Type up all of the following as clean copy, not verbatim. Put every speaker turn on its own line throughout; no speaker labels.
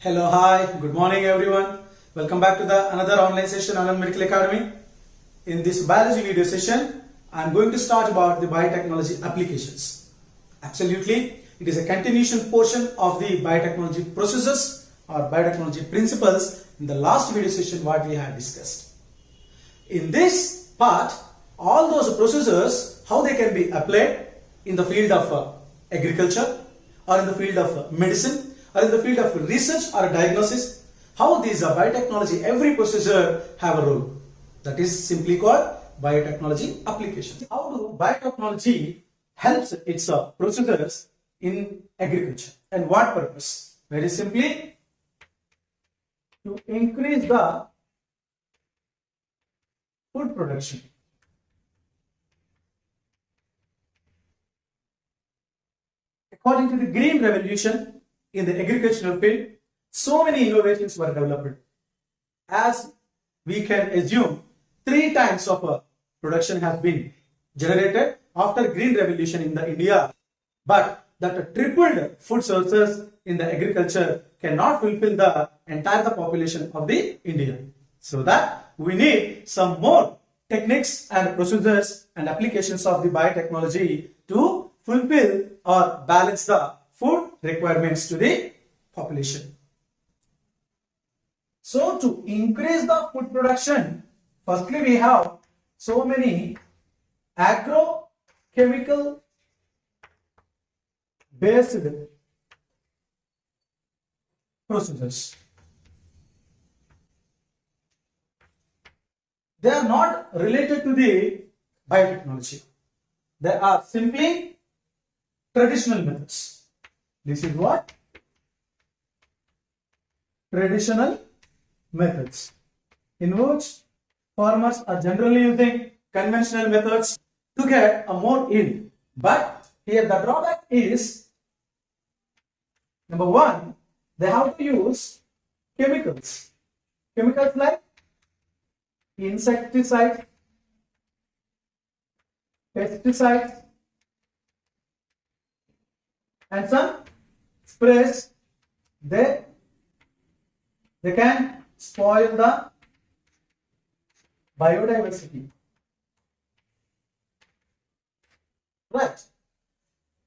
Hello, hi, good morning everyone. Welcome back to the another online session on Medical Academy. In this biology video session, I am going to start about the biotechnology applications. Absolutely, it is a continuation portion of the biotechnology processes or biotechnology principles in the last video session what we had discussed. In this part, all those processes, how they can be applied in the field of agriculture or in the field of medicine or in the field of research or diagnosis, how these biotechnology, every procedure have a role. That is simply called biotechnology application. How do biotechnology helps its procedures in agriculture and what purpose? Very simply, to increase the food production. According to the Green Revolution in the agricultural field, so many innovations were developed. As we can assume, 3 times of production has been generated after Green Revolution in the India, but that tripled food sources in the agriculture cannot fulfill the entire population of the India. So that we need some more techniques and procedures and applications of the biotechnology to fulfill or balance the food requirements to the population. So to increase the food production, firstly we have so many agrochemical based procedures. They are not related to the biotechnology. They are simply traditional methods. This is what? Traditional methods, in which farmers are generally using conventional methods to get a more yield. But here the drawback is, number one, they have to use chemicals. Chemicals like insecticides, pesticides, and some sprays. They can spoil the biodiversity. Right.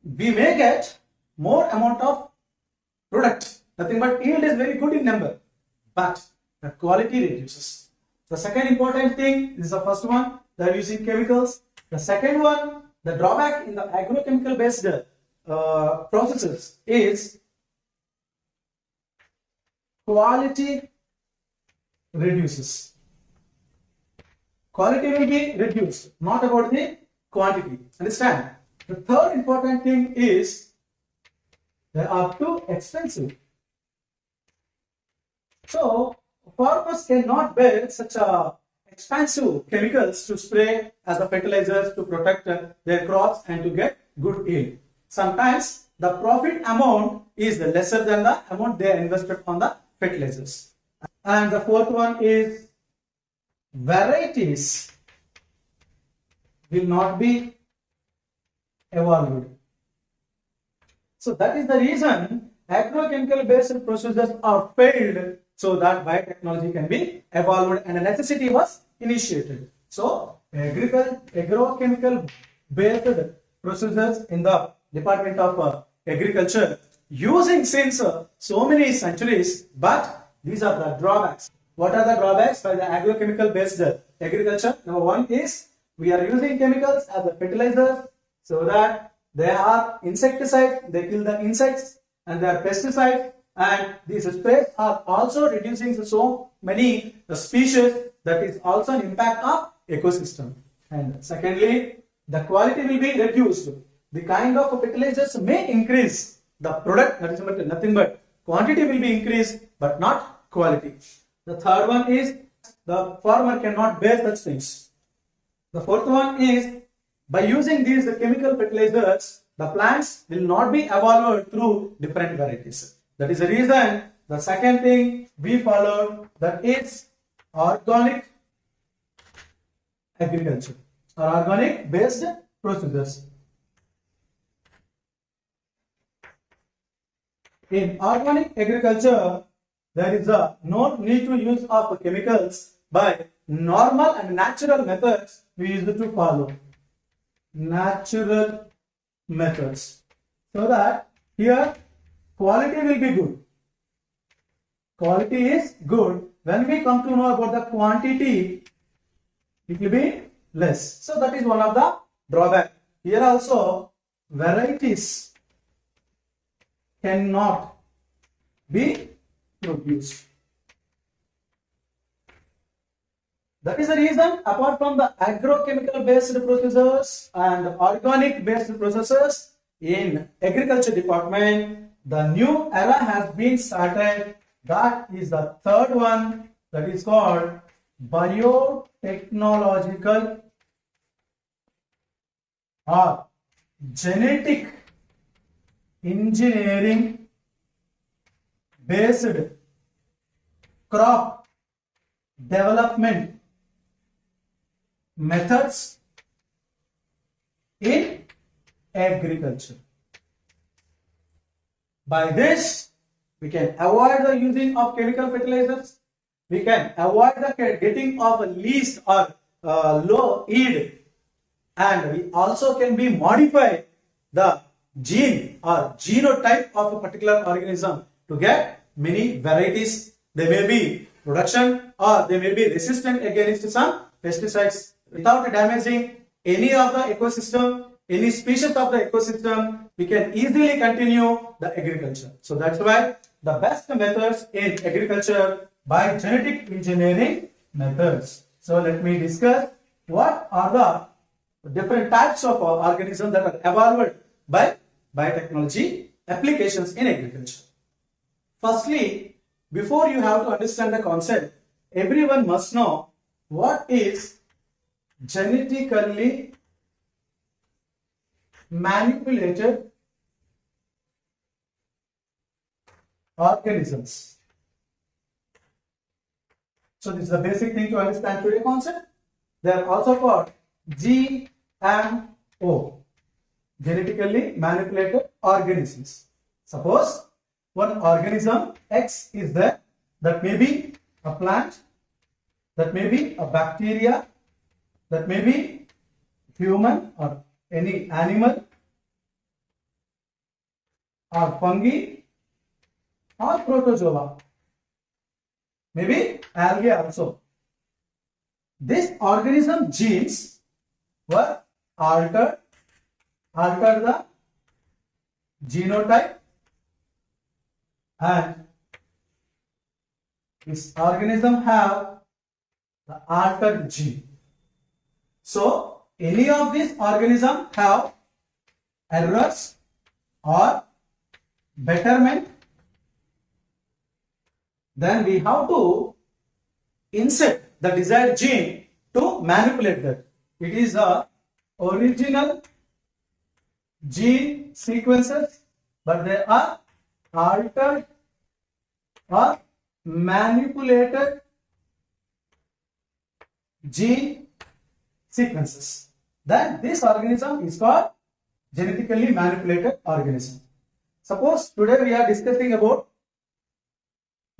We may get more amount of product. Nothing but yield is very good in number, but the quality reduces. The second important thing is the first one, they are using chemicals. The second one, the drawback in the agrochemical based processes is quality reduces. Quality will be reduced, not about the quantity. Understand? The third important thing is they are too expensive. So farmers cannot bear such expensive chemicals to spray as a fertilizers to protect their crops and to get good yield. Sometimes the profit amount is lesser than the amount they invested on the fertilizers. And the fourth one is varieties will not be evolved. So that is the reason agrochemical based procedures are failed, so that biotechnology can be evolved and a necessity was initiated. So agrochemical based procedures in the Department of Agriculture using since so many centuries, but these are the drawbacks. What are the drawbacks by the agrochemical based agriculture? Number one is we are using chemicals as a fertilizer, so that they are insecticides, they kill the insects, and they are pesticides, and these sprays are also reducing so many species, that is also an impact of ecosystem. And secondly, the quality will be reduced. The kind of fertilizers may increase, the product, that is nothing but quantity will be increased, but not quality. The third one is the farmer cannot bear such things. The fourth one is by using these chemical fertilizers, the plants will not be evolved through different varieties. That is the reason the second thing we followed, that is organic agriculture or organic based procedures. In organic agriculture, there is no need to use of chemicals by normal and natural methods we used to follow. Natural methods. So that here quality will be good. Quality is good. When we come to know about the quantity, it will be less. So that is one of the drawback. Here also varieties cannot be produced. That is the reason, apart from the agrochemical based processes and organic based processes in agriculture department, the new era has been started. That is the third one, that is called biotechnological or genetic engineering based crop development methods in agriculture. By this, we can avoid the using of chemical fertilizers. We can avoid the getting of a least or low yield, and we also can be modify the gene or genotype of a particular organism to get many varieties. They may be production or they may be resistant against some pesticides without damaging any of the ecosystem, any species of the ecosystem. We can easily continue the agriculture. So that's why the best methods in agriculture by genetic engineering methods. So let me discuss what are the different types of organisms that are evolved by biotechnology applications in agriculture. Firstly, before you have to understand the concept, everyone must know what is genetically manipulated organisms. So this is the basic thing to understand today concept. They are also called GMO, genetically manipulated organisms. Suppose one organism X is there, that may be a plant, that may be a bacteria, that may be human or any animal or fungi or protozoa, maybe algae also. This organism genes were altered the genotype, and this organism have the altered gene. So any of these organisms have errors or betterment, then we have to insert the desired gene to manipulate that. It is the original gene sequences, but they are altered or manipulated gene sequences. Then this organism is called genetically manipulated organism. Suppose today we are discussing about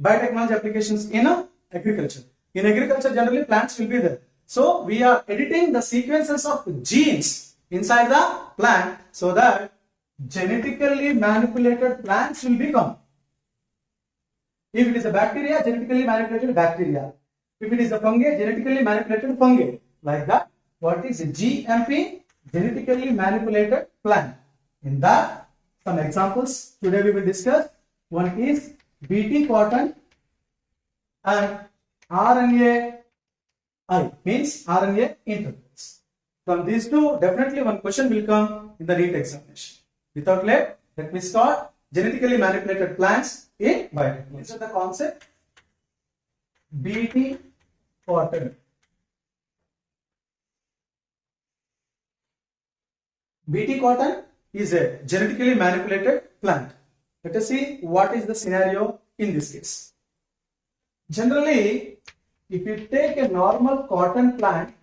biotechnology applications in agriculture. In agriculture, generally plants will be there. So we are editing the sequences of genes inside the plant so that genetically manipulated plants will become. If it is a bacteria, genetically manipulated bacteria. If it is a fungi, genetically manipulated fungi. Like that. What is GMP? Genetically manipulated plant. In that, some examples today we will discuss. One is Bt cotton and RNA I, means RNA interference. From these two, definitely one question will come in the NEET examination. Without let me start genetically manipulated plants in biotechnology. So the concept Bt cotton. Bt cotton is a genetically manipulated plant. Let us see what is the scenario in this case. Generally, if you take a normal cotton plant,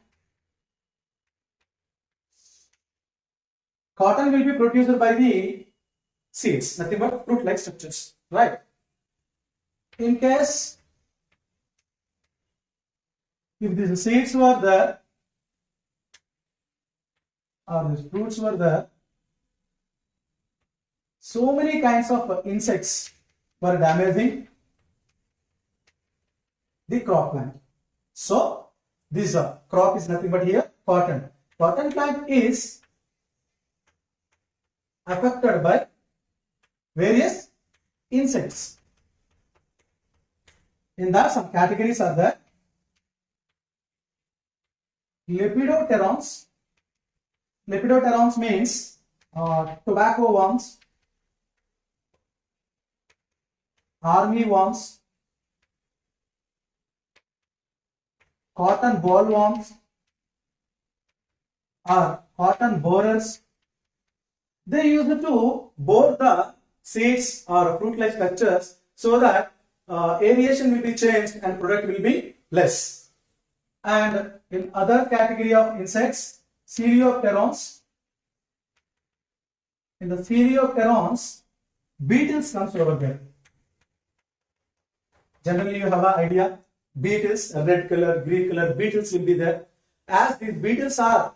cotton will be produced by the seeds, nothing but fruit-like structures, right? In case if these seeds were there or these fruits were there, so many kinds of insects were damaging the crop plant. So this crop is nothing but here cotton. Cotton plant is affected by various insects. In that, some categories are there. Lepidopterans. Lepidopterans means tobacco worms, army worms, cotton bollworms, or cotton borers. They use to bore the seeds or fruit-like structures so that aeration will be changed and product will be less. And in other category of insects, Coleopterans. In the Coleopterans, beetles comes over there. Generally, you have an idea. Beetles, red color, green color, beetles will be there. As these beetles are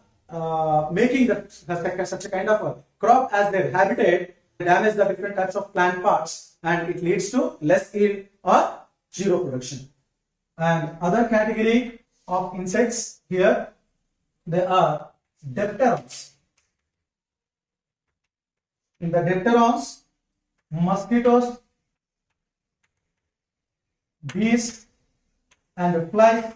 making such a kind of a crop as their habitat, they damage the different types of plant parts and it leads to less yield or zero production. And other category of insects here, they are dipterans. In the dipterans, mosquitoes, bees, and flies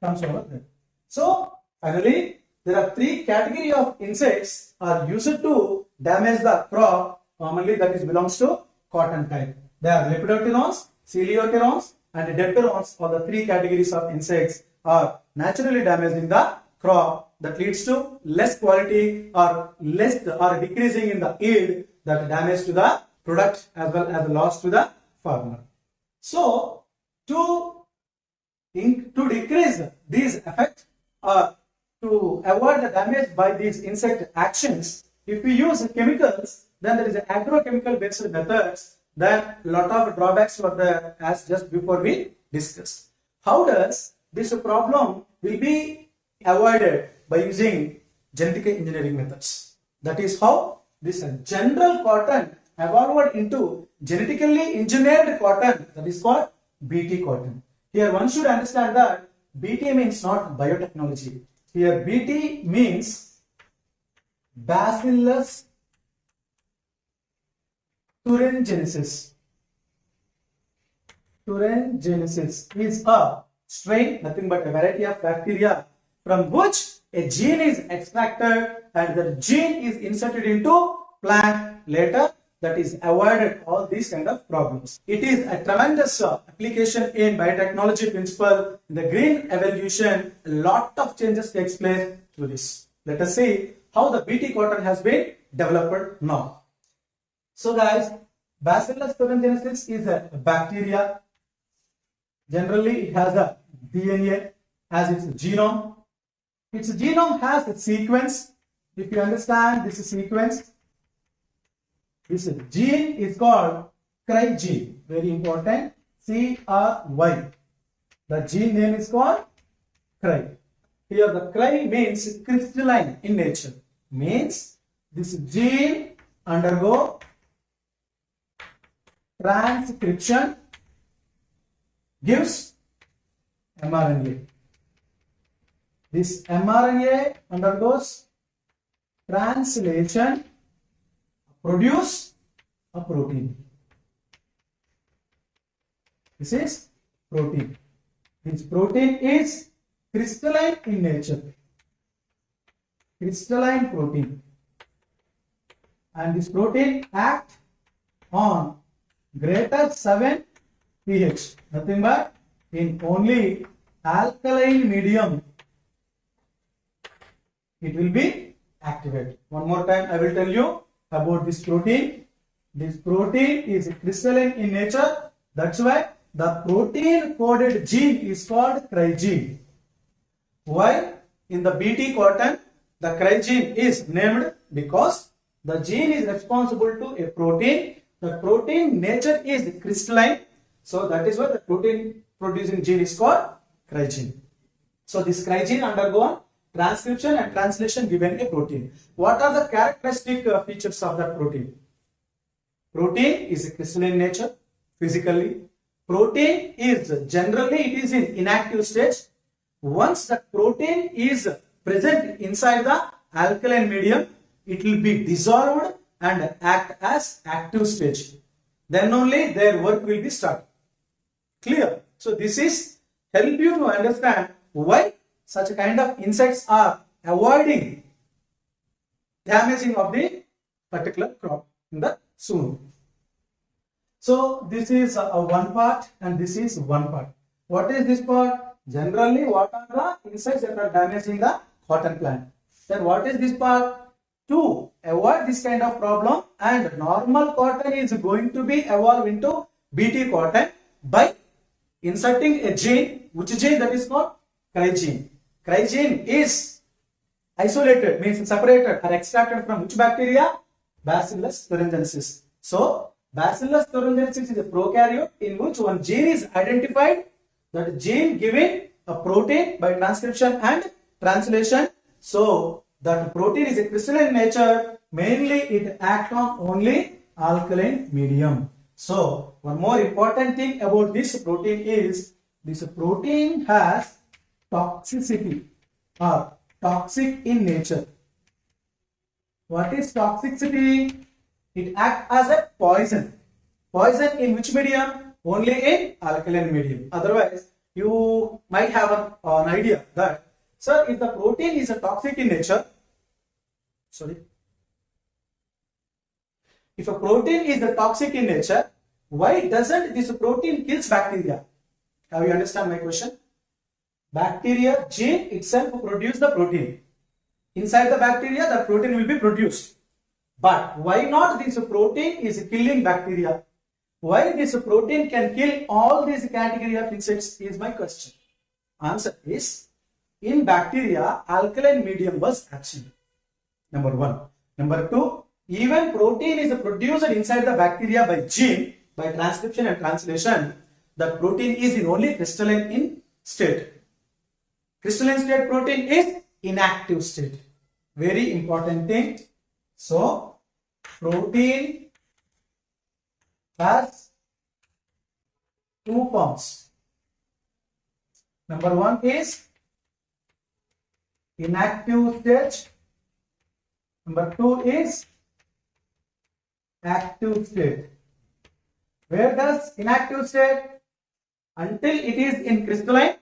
comes over there. So finally, there are three category of insects are used to damage the crop. Commonly, that is belongs to cotton type. They are lepidopterans, coleopterans, and dipterans. All the three categories of insects are naturally damaging the crop. That leads to less quality or less or decreasing in the yield, that damage to the product as well as the loss to the farmer. So to decrease these effects or to avoid the damage by these insect actions, if we use chemicals, then there is agrochemical based methods. Then lot of drawbacks were there as just before we discussed. How does this problem will be avoided? By using genetic engineering methods. That is how this general cotton evolved into genetically engineered cotton, that is called BT cotton. Here one should understand that BT means not biotechnology. Here BT means Bacillus thuringiensis. Thuringiensis is a strain, nothing but a variety of bacteria from which a gene is extracted and the gene is inserted into plant later, that is avoided all these kind of problems. It is a tremendous application in biotechnology principle. In the green evolution, a lot of changes takes place through this. Let us see how the BT cotton has been developed now. So guys, Bacillus thuringiensis is a bacteria. Generally, it has a DNA as its genome. Its genome has a sequence. If you understand this sequence, this gene is called Cry gene. Very important. CRY. The gene name is called Cry. Here the Cry means crystalline in nature. Means this gene undergo transcription, gives mRNA. This mRNA undergoes translation, produce a protein. This is protein. This protein is crystalline in nature. Crystalline protein. And this protein acts on greater 7 pH. Nothing but in only alkaline medium it will be activated. One more time I will tell you about this protein. This protein is crystalline in nature. That's why the protein coded gene is called Cry gene. Why? In the BT cotton, the Cry gene is named because the gene is responsible to a protein. The protein nature is crystalline. So that is why the protein producing gene is called cry gene. So this cry gene undergo transcription and translation given a protein. What are the characteristic features of that protein? Protein is a crystalline nature physically. Protein is generally it is in inactive stage. Once the protein is present inside the alkaline medium, it will be dissolved and act as active stage. Then only their work will be started. Clear? So this is help you to understand why such a kind of insects are avoiding damaging of the particular crop in the soon. So this is one part and this is one part. What is this part? Generally, what are the insects that are damaging the cotton plant? Then what is this part? To avoid this kind of problem, and normal cotton is going to be evolved into BT cotton by inserting a gene. Which gene? That is called cry gene. Cry gene is isolated, means separated or extracted from which bacteria? Bacillus thuringiensis. So Bacillus thuringiensis is a prokaryote in which one gene is identified. That gene giving a protein by transcription and translation. So that protein is a crystalline nature. Mainly it acts on only alkaline medium. So one more important thing about this protein is this protein has toxicity or toxic in nature. What is toxicity? It acts as a poison. Poison in which medium? Only in alkaline medium. Otherwise, you might have an idea that, sir, if the protein is a toxic in nature, if a protein is the toxic in nature, why doesn't this protein kills bacteria? Have you understand my question? Bacteria gene itself produce the protein. Inside the bacteria, the protein will be produced. But why not this protein is killing bacteria? Why this protein can kill all these category of insects is my question. Answer is, in bacteria, alkaline medium was absent. Number one. Number two, even protein is produced inside the bacteria by gene, by transcription and translation. The protein is in only crystalline in state. Crystalline state protein is inactive state. Very important thing. So, protein has two forms. Number one is inactive state. Number two is active state. Where does inactive state? Until it is in crystalline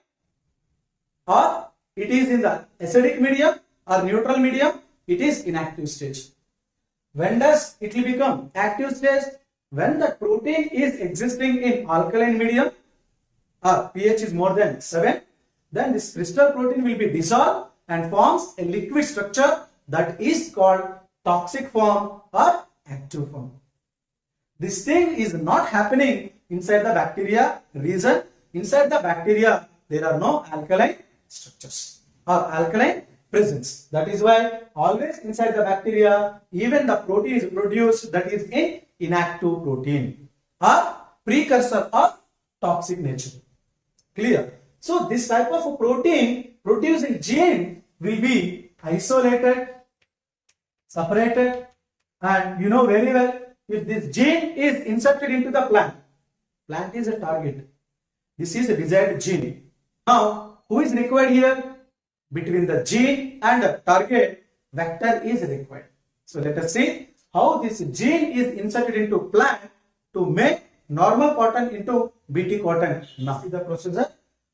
or it is in the acidic medium or neutral medium, it is inactive stage. When does it will become active stage? When the protein is existing in alkaline medium or pH is more than 7, then this crystal protein will be dissolved and forms a liquid structure that is called toxic form or active form. This thing is not happening inside the bacteria. Reason, inside the bacteria there are no alkaline structures or alkaline presence. That is why always inside the bacteria, even the protein is produced that is in inactive protein or precursor of toxic nature. Clear? So this type of protein producing gene will be isolated, separated, and you know very well, if this gene is inserted into the plant, plant is a target. This is a desired gene. Now, who is required here? Between the gene and the target, vector is required. So let us see how this gene is inserted into plant to make normal cotton into BT cotton. Now see the procedure,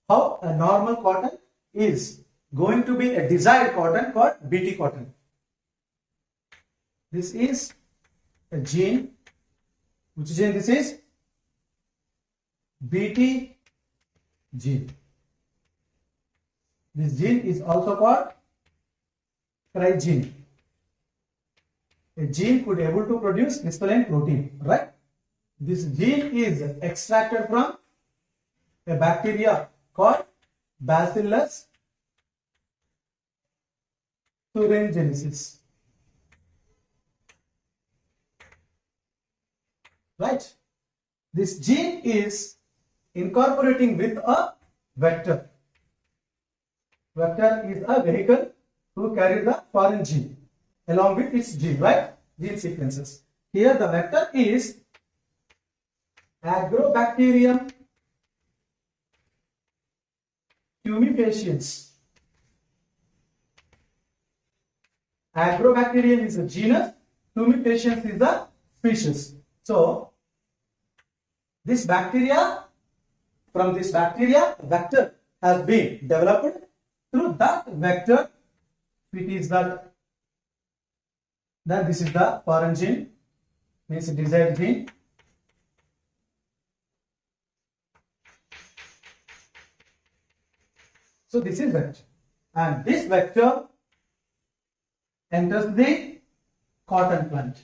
how a normal cotton is going to be a desired cotton called BT cotton. This is a gene. Which gene this is? BT gene. This gene is also called cry gene. A gene could be able to produce crystalline protein, right? This gene is extracted from a bacteria called Bacillus thuringiensis. Right? This gene is incorporating with a vector. Vector is a vehicle to carry the foreign gene along with its gene, right? Gene sequences. Here the vector is Agrobacterium tumefaciens. Agrobacterium is a genus, tumefaciens is the species. So, this bacteria, from this bacteria, vector has been developed. Through that vector, it is that, then this is the foreign gene, means desired gene. So this is vector, and this vector enters the cotton plant.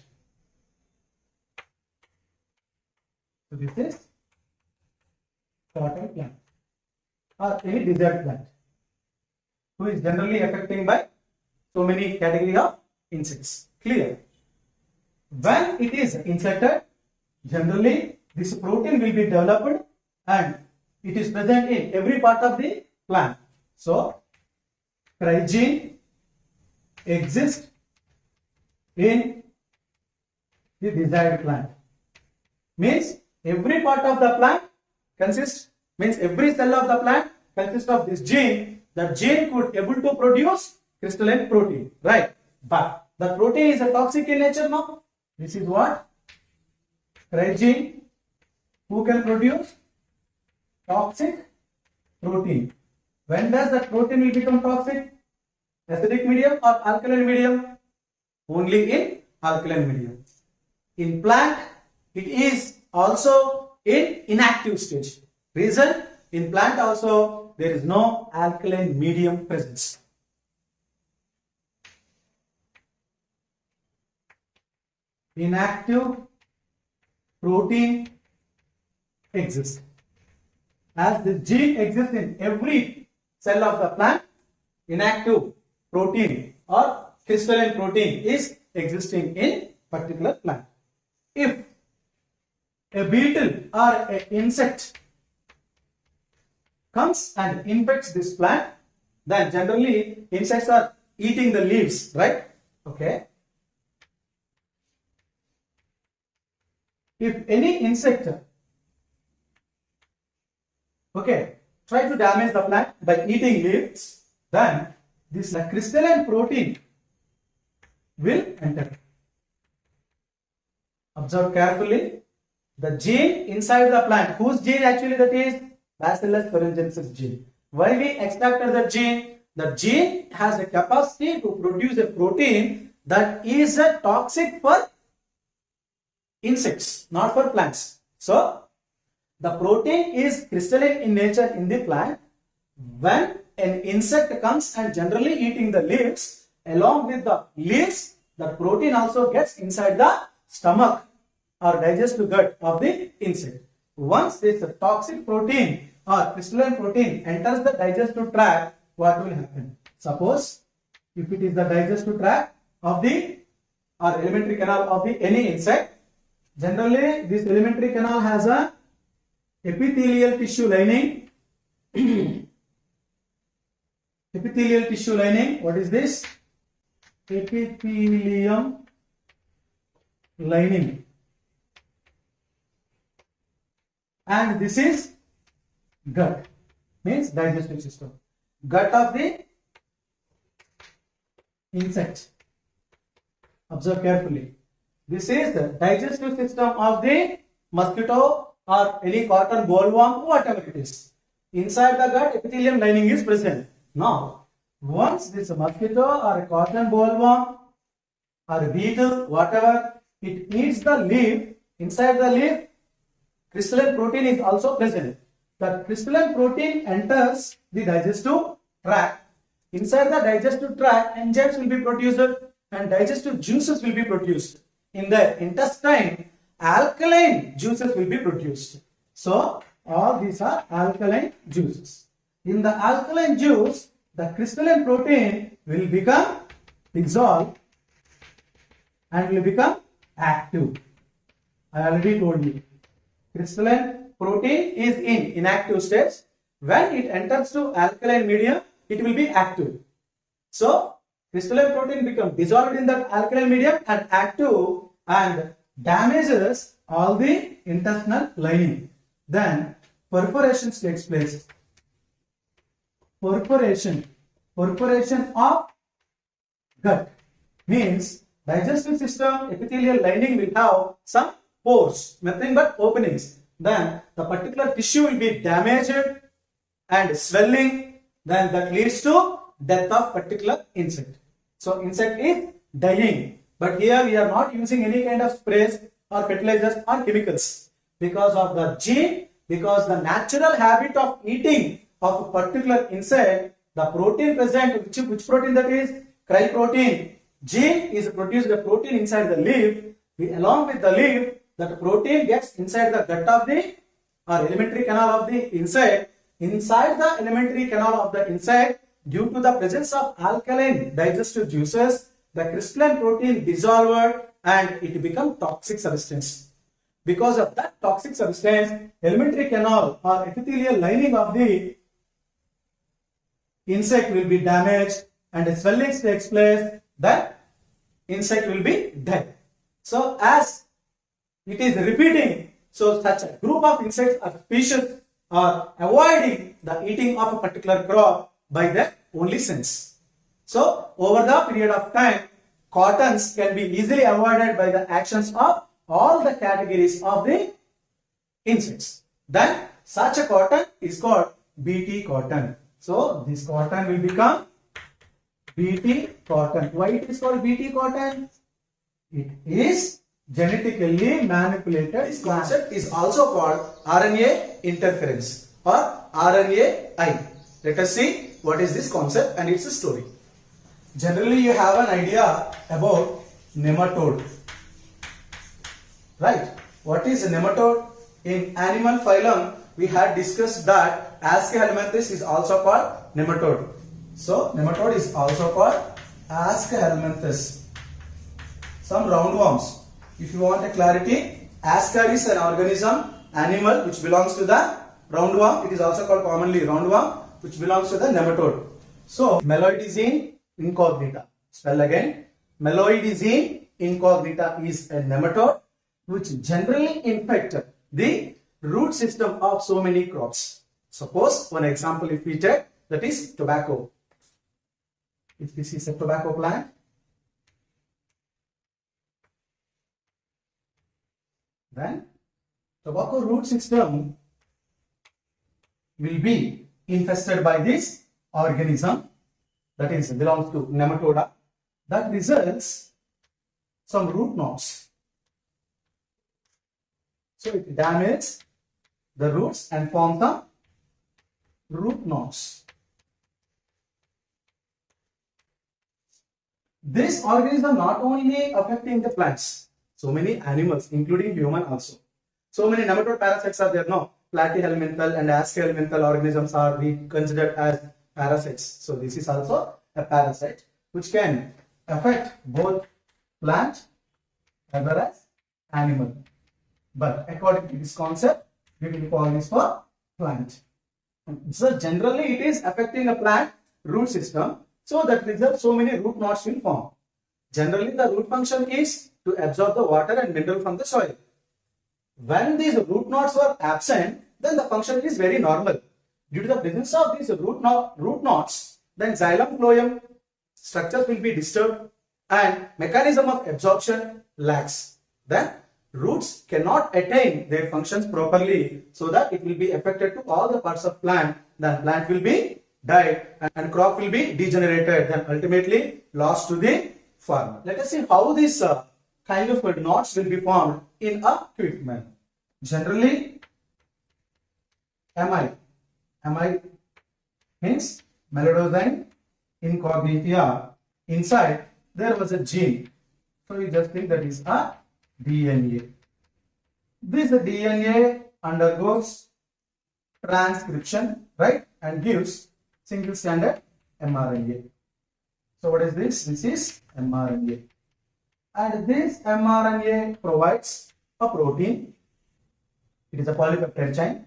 So this is cotton plant or any desert plant, who is generally affected by so many category of insects. Clear? When it is inserted, generally this protein will be developed and it is present in every part of the plant. So, crygene exists in the desired plant. Means every part of the plant consists, means every cell of the plant consists of this gene. That gene could able to produce crystalline protein, right? But the protein is a toxic in nature now. This is what? Crygene, who can produce toxic protein. When does that protein will become toxic? Acidic medium or alkaline medium? Only in alkaline medium. In plant, it is also in inactive stage. Reason? In plant also there is no alkaline medium presence. Inactive protein exists. As the gene exists in every cell of the plant, inactive protein or crystalline protein is existing in particular plant. If a beetle or an insect comes and infects this plant, then generally insects are eating the leaves, right? Okay. If any insect, try to damage the plant by eating leaves, then this crystalline protein will enter. Observe carefully. The gene inside the plant, whose gene actually that is? Bacillus thuringiensis gene. Why we extracted the gene? The gene has a capacity to produce a protein that is toxic for insects, not for plants. So, the protein is crystalline in nature in the plant. When an insect comes and generally eating the leaves, along with the leaves, the protein also gets inside the stomach or digestive gut of the insect. Once this toxic protein or crystalline protein enters the digestive tract, what will happen? Suppose if it is the digestive tract of the or alimentary canal of the any insect, generally this alimentary canal has a epithelial tissue lining. Epithelial tissue lining, what is this? Epithelium lining. And this is gut, means digestive system. Gut of the insect. Observe carefully. This is the digestive system of the mosquito or any cotton bollworm, whatever it is. Inside the gut, epithelium lining is present. Now, once this mosquito or a cotton bollworm or a beetle, whatever, it eats the leaf, inside the leaf, crystalline protein is also present. The crystalline protein enters the digestive tract. Inside the digestive tract, enzymes will be produced and digestive juices will be produced. In the intestine, alkaline juices will be produced. So, all these are alkaline juices. In the alkaline juice, the crystalline protein will become dissolved and will become active. I already told you. Crystalline protein is in inactive stage. When it enters to alkaline medium, it will be active. So crystalline protein becomes dissolved in that alkaline medium and active and damages all the intestinal lining. Then perforation takes place. Perforation of gut means digestive system epithelial lining will have some pores, nothing but openings. Then the particular tissue will be damaged and swelling. Then that leads to death of particular insect. So insect is dying. But here we are not using any kind of sprays or fertilizers or chemicals because of the gene, because the natural habit of eating of a particular insect, the protein present, which protein that is? Cry protein. Gene is produced the protein inside the leaf. Along with the leaf, that protein gets inside the gut of the or elementary canal of the insect. Inside the elementary canal of the insect, due to the presence of alkaline digestive juices, the crystalline protein dissolved and it becomes toxic substance. Because of that toxic substance, elementary canal or epithelial lining of the insect will be damaged and swelling takes place, then insect will be dead. So as it is repeating, so such a group of insects or species are avoiding the eating of a particular crop by their only sense. So over the period of time, cottons can be easily avoided by the actions of all the categories of the insects. Then such a cotton is called BT cotton. So this cotton will become BT cotton. Why it is called BT cotton? It is genetically manipulated. This concept is also called RNA interference or RNAi. Let us see what is this concept and its story. Generally, you have an idea about nematode, right? What is a nematode? In animal phylum, we had discussed that Aschelminthes is also called nematode. So, nematode is also called Aschelminthes. Some roundworms. If you want a clarity, Aschar is an organism, animal which belongs to the roundworm. It is also called commonly roundworm, which belongs to the nematode. So, Meloidizine incognita. Spell again. Meloidizine incognita is a nematode which generally infect the root system of so many crops. Suppose one example if we take, that is tobacco. If this is a tobacco plant, then tobacco root system will be infested by this organism, that is belongs to nematoda, that results some root knots. So it damages the roots and forms the root knots. This organism not only affecting the plants, so many animals including human also. So many nematode parasites are there now. Platyhelminthl and Aschelminthl organisms are considered as parasites. So this is also a parasite which can affect both plant as well as animal. But according to this concept, we will call this for plant. So generally it is affecting a plant root system. So that results so many root knots will form. Generally the root function is to absorb the water and mineral from the soil. When these root knots were absent, then the function is very normal. Due to the presence of these root knots, then xylem phloem structures will be disturbed and mechanism of absorption lacks. Then roots cannot attain their functions properly, so that it will be affected to all the parts of plant. Then plant will be died and crop will be degenerated, then ultimately lost to the farmer. Let us see how this kind of knots will be formed in a quick manner. Generally, MI means Meloidizine incognita. Inside there was a gene, so you just think that is a DNA. This DNA undergoes transcription, right, and gives single stranded mRNA. So what is this? This is mRNA. And this mRNA provides a protein. It is a polypeptide chain.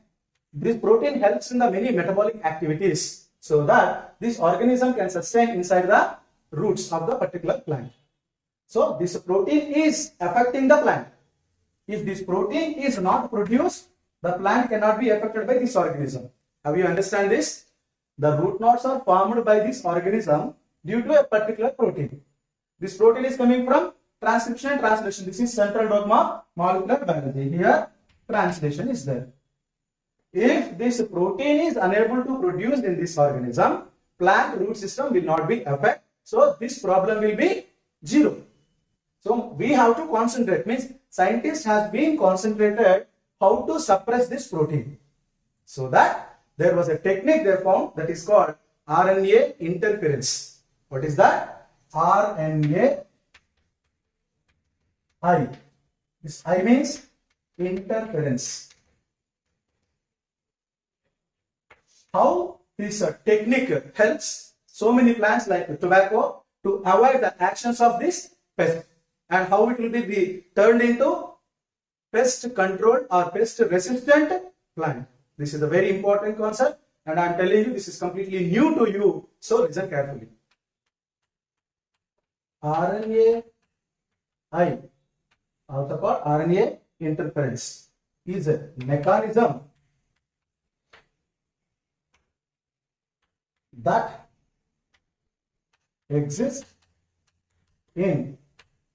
This protein helps in the many metabolic activities so that this organism can sustain inside the roots of the particular plant. So this protein is affecting the plant. If this protein is not produced, the plant cannot be affected by this organism. Have you understand this? The root knots are formed by this organism due to a particular protein. This protein is coming from transcription and translation. This is central dogma of molecular biology. Here translation is there. If this protein is unable to produce in this organism, plant root system will not be affected. So this problem will be zero. So we have to concentrate, means scientists has been concentrated how to suppress this protein. So that there was a technique they found that is called RNA interference. What is that? RNA I. This I means interference. How this technique helps so many plants like tobacco to avoid the actions of this pest, and how it will be turned into pest control or pest resistant plant. This is a very important concept, and I am telling you this is completely new to you, so listen carefully. RNA I, also called RNA interference, is a mechanism that exists in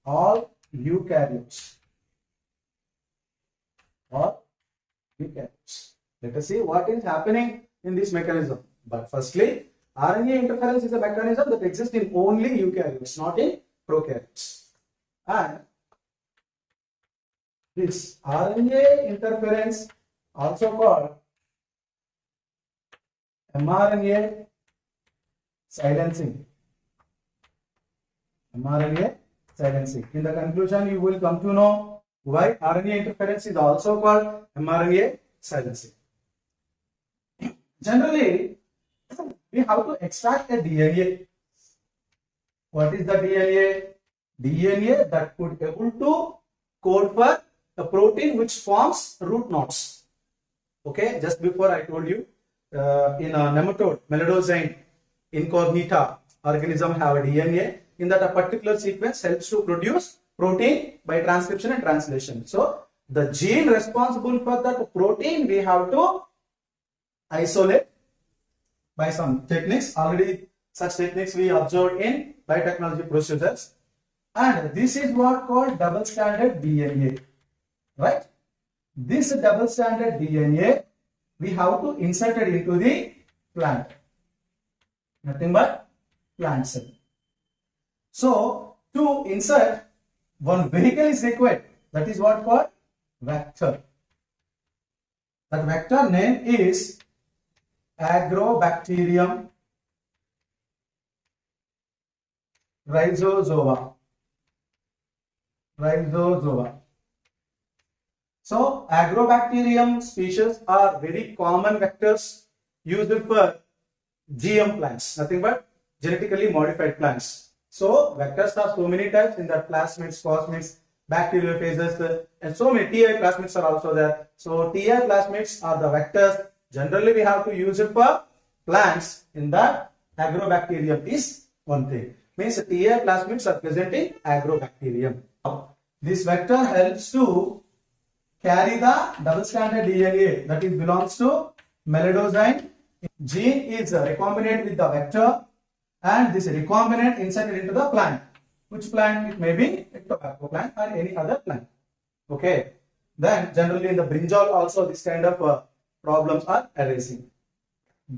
all eukaryotes. All eukaryotes. Let us see what is happening in this mechanism. But firstly, RNA interference is a mechanism that exists in only eukaryotes, not in prokaryotes. And this RNA interference, also called mRNA silencing. mRNA silencing. In the conclusion, you will come to know why RNA interference is also called mRNA silencing. Generally, we have to extract a DNA. What is the DNA? DNA that could able to code for a protein which forms root knots. Okay, just before I told you, in a nematode, Melodosine incognita organism have a DNA. In that a particular sequence helps to produce protein by transcription and translation. So the gene responsible for that protein we have to isolate by some techniques. Already such techniques we observed in biotechnology procedures, and this is what called double stranded DNA, right? This double stranded DNA we have to insert it into the plant, nothing but plant cell. So to insert, one vehicle is required, that is what called vector. That vector name is Agrobacterium rhizozoa. So Agrobacterium species are very common vectors used for GM plants, nothing but genetically modified plants. So vectors are so many types in that: plasmids, cosmids, bacteriophages, and so many TI plasmids are also there. So TI plasmids are the vectors. Generally, we have to use it for plants. In that, Agrobacterium is one thing. Means TI plasmids are present in Agrobacterium. This vector helps to carry the double-stranded DNA that is belongs to Melodosine. Gene is recombinant with the vector, and this recombinant inserted into the plant. Which plant? It may be a tobacco plant or any other plant. Okay. Then generally in the brinjal also this kind of problems are arising.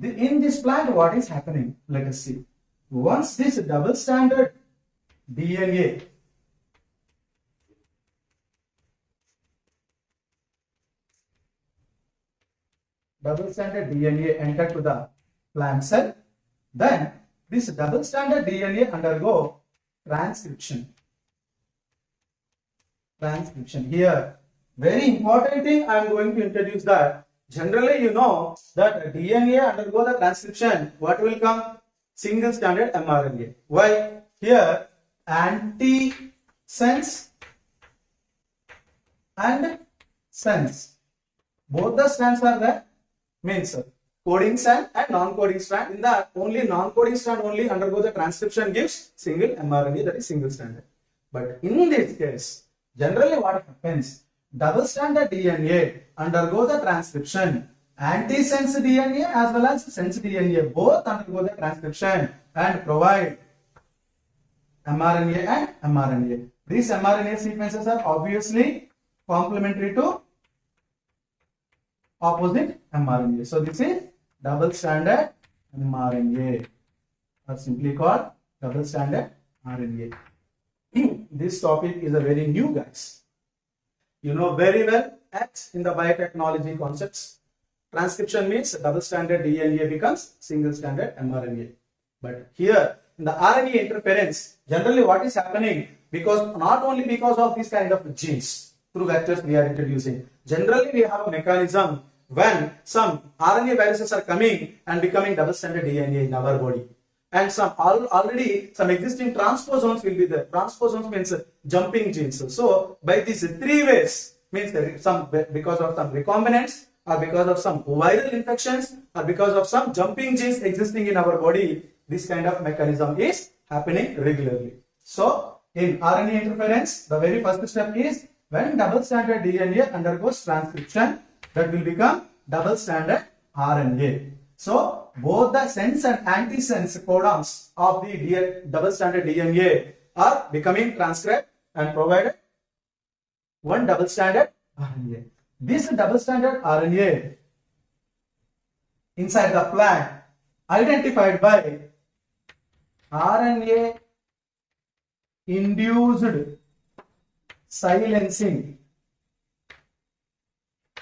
In this plant, what is happening? Let us see. Once this double-stranded DNA enter to the plant cell, then this double-stranded DNA undergo transcription. Here, very important thing I am going to introduce that. Generally, you know that DNA undergo the transcription. What will come? Single-stranded mRNA. Why? Here, antisense and sense. both the strands are there, means coding strand and non-coding strand. In the only non-coding strand only undergo the transcription gives single mRNA, that is single stranded. But in this case, generally what happens, double stranded DNA undergo the transcription. Antisense DNA as well as sense DNA both undergo the transcription and provide mRNA and mRNA. These mRNA sequences are obviously complementary to opposite mRNA. So this is double stranded mRNA, or simply called double stranded RNA. This topic is a very new, guys. You know very well at in the biotechnology concepts, transcription means double stranded DNA becomes single stranded mRNA. But here in the RNA interference, generally what is happening, because not only because of this kind of genes through vectors we are introducing, generally we have a mechanism when some RNA viruses are coming and becoming double stranded DNA in our body, and some already some existing transposons will be there. Transposons means jumping genes. So by these three ways, means some because of some recombinants, or because of some viral infections, or because of some jumping genes existing in our body, this kind of mechanism is happening regularly. So in RNA interference, the very first step is when double stranded DNA undergoes transcription, that will become double stranded RNA. So both the sense and antisense codons of the double stranded DNA are becoming transcribed and provided one double stranded RNA. This double stranded RNA inside the plant identified by RNA induced silencing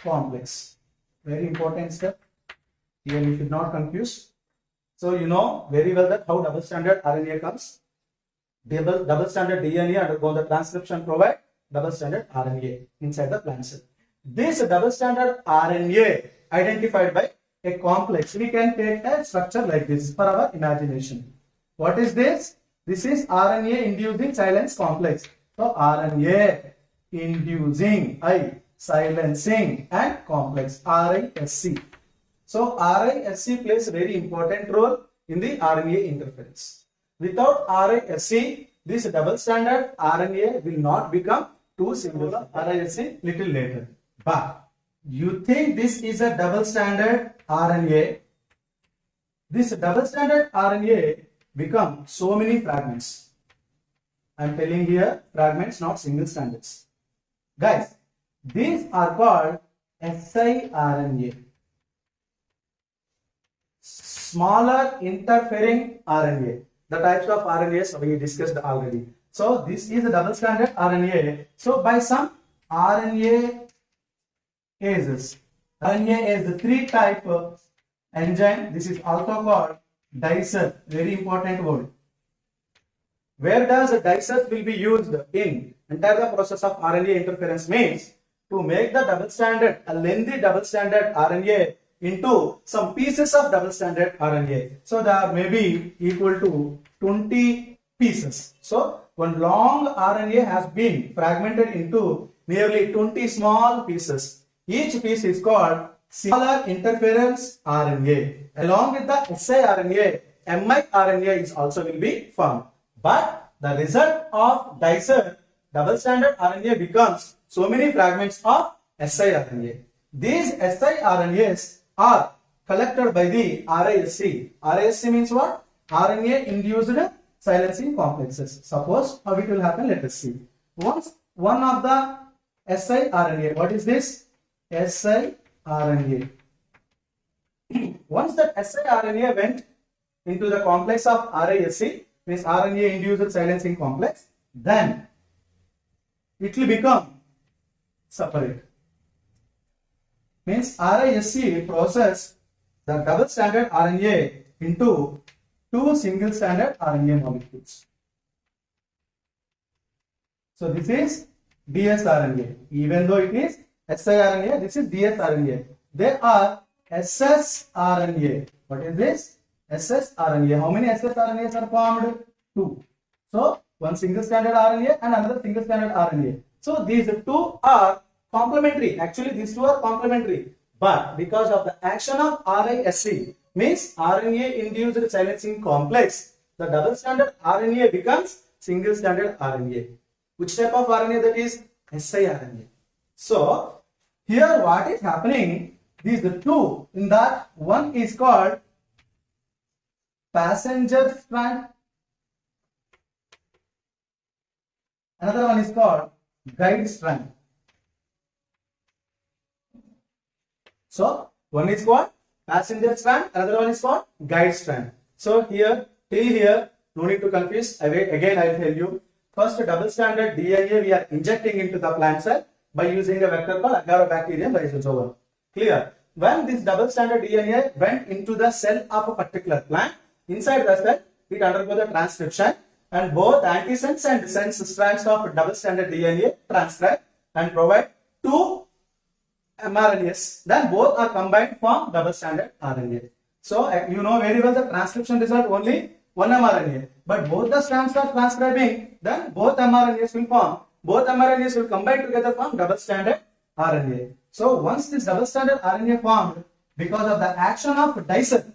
complex. Very important step. Here you should not confuse. So you know very well that how double stranded RNA comes. Double stranded DNA undergo the transcription provide double stranded RNA inside the plant cell. This double stranded RNA identified by a complex. We can take a structure like this for our imagination. What is this? This is RNA inducing silence complex. So RNA inducing silencing and complex, RISC. So RISC plays a very important role in the RNA interference. Without RISC, this double stranded RNA will not become two single RISC little later. But you think this is a double stranded RNA. This double stranded RNA become so many fragments. I am telling here fragments, not single strands. Guys, these are called siRNA. Smaller interfering RNA. The types of RNAs we discussed already. So this is a double stranded RNA. So by some RNA ases. RNA is the three type of enzyme. This is also called dicer. Very important word. Where does a dicer will be used in entire process of RNA interference means to make the double stranded, a lengthy double stranded RNA into some pieces of double stranded RNA. So that may be equal to 20 pieces. So one long RNA has been fragmented into nearly 20 small pieces. Each piece is called smaller interference RNA. Along with the siRNA, miRNA is also will be formed. But the result of dicer double stranded RNA becomes so many fragments of siRNA. These siRNAs are collected by the RISC. RISC means what? RNA induced silencing complexes. Suppose how it will happen, let us see. Once one of the siRNA, what is this? siRNA. Once that siRNA went into the complex of RISC, means RNA induced silencing complex, then it will become separate. Means RISC process the double stranded RNA into two single stranded RNA molecules. So this is dsRNA. Even though it is siRNA, this is dsRNA. There are ssRNA. What is this? ssRNA. How many ssRNAs are formed? Two. So one single stranded RNA and another single stranded RNA. So these two are complementary. Actually, these two are complementary. But because of the action of RISC, means RNA-induced silencing complex, the double-stranded RNA becomes single-stranded RNA. Which type of RNA that is? siRNA. So, here what is happening, these the two, in that one is called passenger strand, another one is called guide strand. So, one is called passenger strand, another one is called guide strand. So, here, till here, no need to confuse. Again, I will tell you. First, double-stranded DNA we are injecting into the plant cell by using a vector called Agarobacterium rhizozoa. Clear? When this double-stranded DNA went into the cell of a particular plant, inside the cell, it undergoes the transcription, and both antisense and sense strands of double-stranded DNA transcribe and provide two mRNAs. Then both are combined form double-stranded RNA. So you know very well the transcription result only one mRNA, but both the strands are transcribing. Then both mRNAs will form. Both mRNAs will combine together form double-stranded RNA. So once this double-stranded RNA formed, because of the action of dicer,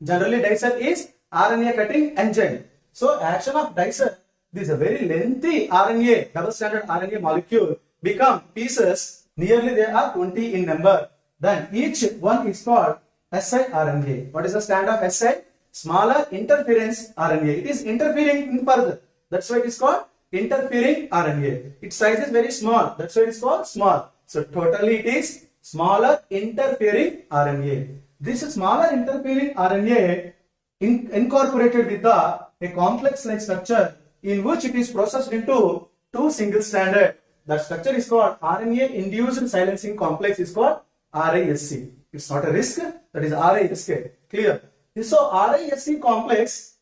generally dicer is RNA cutting enzyme. So action of dicer, this is a very lengthy RNA, double-stranded RNA molecule become pieces. Nearly they are 20 in number. Then each one is called siRNA. What is the stand of si? Smaller interference RNA. It is interfering in further. That's why it is called interfering RNA. Its size is very small. That's why it is called small. So totally it is smaller interfering RNA. This smaller interfering RNA incorporated with a complex-like structure in which it is processed into two single-stranded. That structure is called RNA-induced silencing complex is called RISC. It's not a risk, that is RISC. Clear? So RISC complex,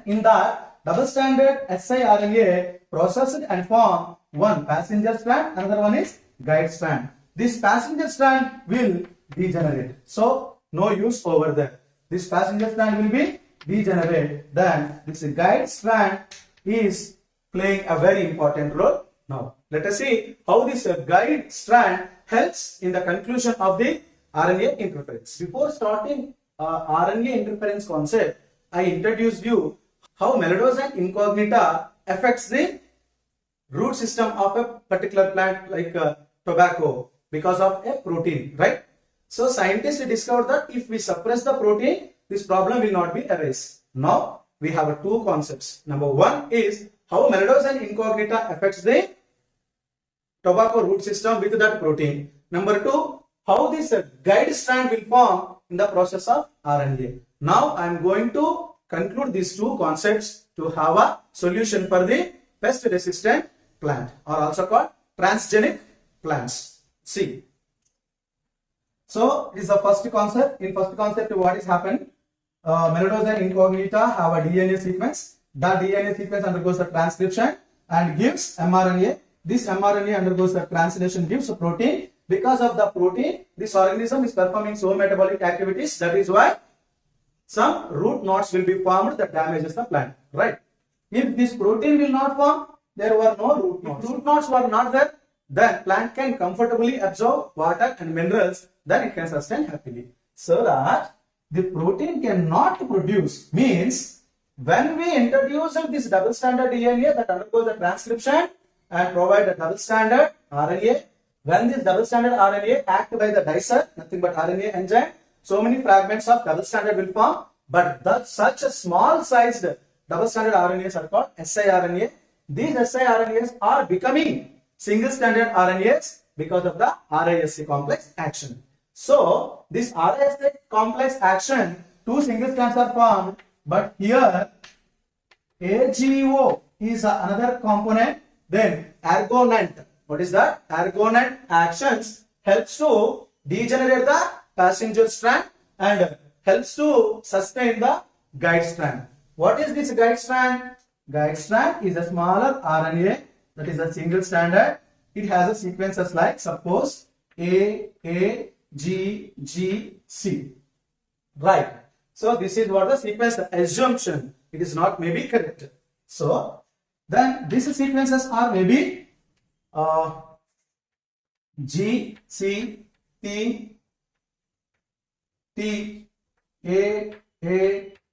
in that double-stranded siRNA processed and form one passenger strand, another one is guide strand. This passenger strand will degenerate. So no use over there. This passenger strand will be degenerate. Then this guide strand is playing a very important role. Now let us see how this guide strand helps in the conclusion of the RNA interference. Before starting RNA interference concept, I introduced you how Melodosine incognita affects the root system of a particular plant like tobacco because of a protein, right? So scientists discovered that if we suppress the protein, this problem will not be erased. Now we have two concepts. Number one is how Melodosine incognita affects the tobacco root system with that protein. Number two, how this guide strand will form in the process of RNA. Now I am going to conclude these two concepts to have a solution for the pest resistant plant, or also called transgenic plants. See. So this is the first concept. In first concept, what is happened? Melodosine incognita have a DNA sequence. That DNA sequence undergoes the transcription and gives mRNA. This mRNA undergoes the translation, gives a protein. Because of the protein, this organism is performing so metabolic activities. That is why some root knots will be formed that damages the plant. Right? If this protein will not form, there were no root knots. If root knots were not there, then plant can comfortably absorb water and minerals. Then it can sustain happily. So that the protein cannot produce, means when we introduce this double-stranded DNA that undergoes the transcription and provide a double-stranded RNA, when this double-stranded RNA act by the dicer, nothing but RNA enzyme, so many fragments of double-stranded will form, but such a small sized double-stranded RNAs are called siRNA. These siRNAs are becoming single-stranded RNAs because of the RISC complex action. So this RISC complex action, two single strands are formed, but here AGO is another component. Then argonant. What is that? Argonant actions helps to degenerate the passenger strand and helps to sustain the guide strand. What is this guide strand? Guide strand is a smaller RNA that is a single stranded. It has a sequences like suppose A, G, G, C. Right. So this is what the sequence assumption. It is not maybe correct. So then these sequences are maybe G, C, T, T, A,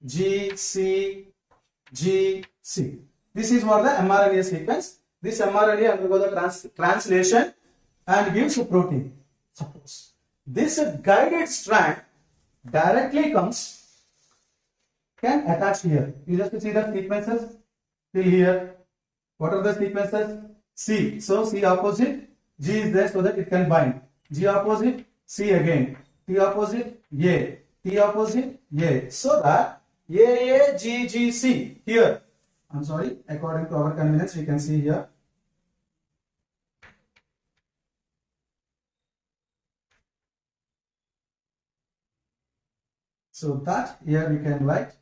G, C, G, C. This is what the mRNA sequence. This mRNA undergoes the translation and gives a protein. Suppose this guided strand directly comes, can attach here. You just see the sequences till here. What are the sequences? C. So C opposite, G is there so that it can bind. G opposite, C again. T opposite, A. T opposite, A. So that A, G, G, C here. I'm sorry, according to our convenience, we can see here. So that here we can write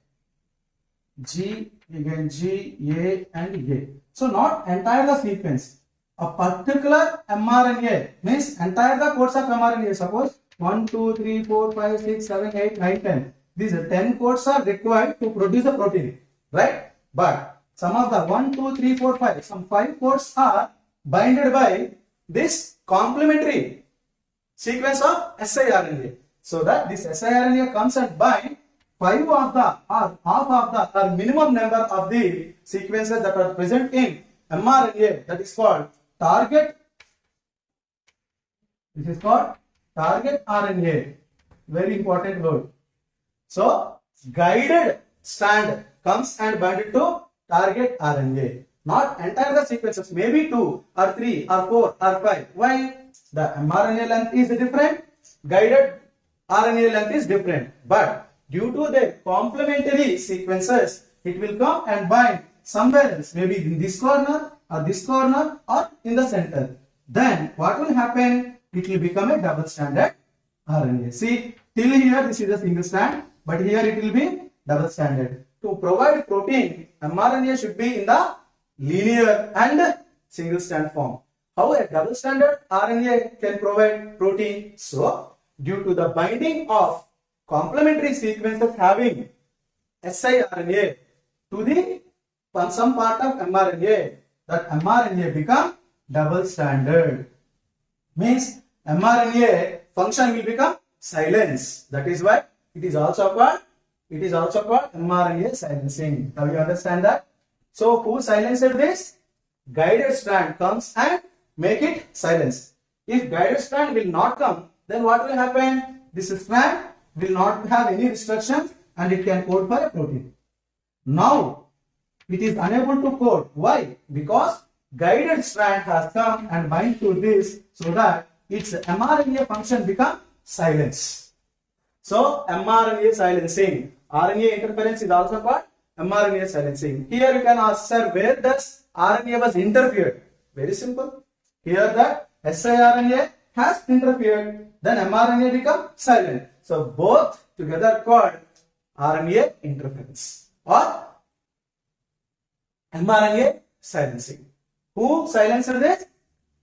G, again G, A and A. So not entire the sequence. A particular mRNA means entire the codes of mRNA. Suppose 1, 2, 3, 4, 5, 6, 7, 8, 9, 10. These 10 codes are required to produce a protein, right? But some of the 1, 2, 3, 4, 5, some 5 codes are binded by this complementary sequence of siRNA. So that this siRNA comes and bind 5 of the or half of the or minimum number of the sequences that are present in mRNA, that is called target. This is called target RNA. Very important word. So guided strand comes and binded to target RNA. Not entire the sequences, maybe 2 or 3 or 4 or 5. Why? The mRNA length is different, guided RNA length is different. But due to the complementary sequences, it will come and bind somewhere else, maybe in this corner or in the center. Then what will happen? It will become a double stranded RNA. See, till here this is a single strand, but here it will be double stranded. To provide protein, mRNA should be in the linear and single strand form. How a double stranded RNA can provide protein? So, due to the binding of complementary sequences having siRNA to the some part of mRNA, that mRNA become double stranded. Means mRNA function will become silence. That is why it is also called mRNA silencing. Now you understand that? So who silenced this? Guided strand comes and make it silence. If guided strand will not come, then what will happen? This strand will not have any restrictions and it can code for a protein. Now it is unable to code. Why? Because guided strand has come and bind to this so that its mRNA function become silence. So mRNA silencing. RNA interference is also called mRNA silencing. Here you can ask, sir, where does RNA was interfered? Very simple. Here the siRNA has interfered, then mRNA become silent. So both together called RNA interference or mRNA silencing. Who silenced this?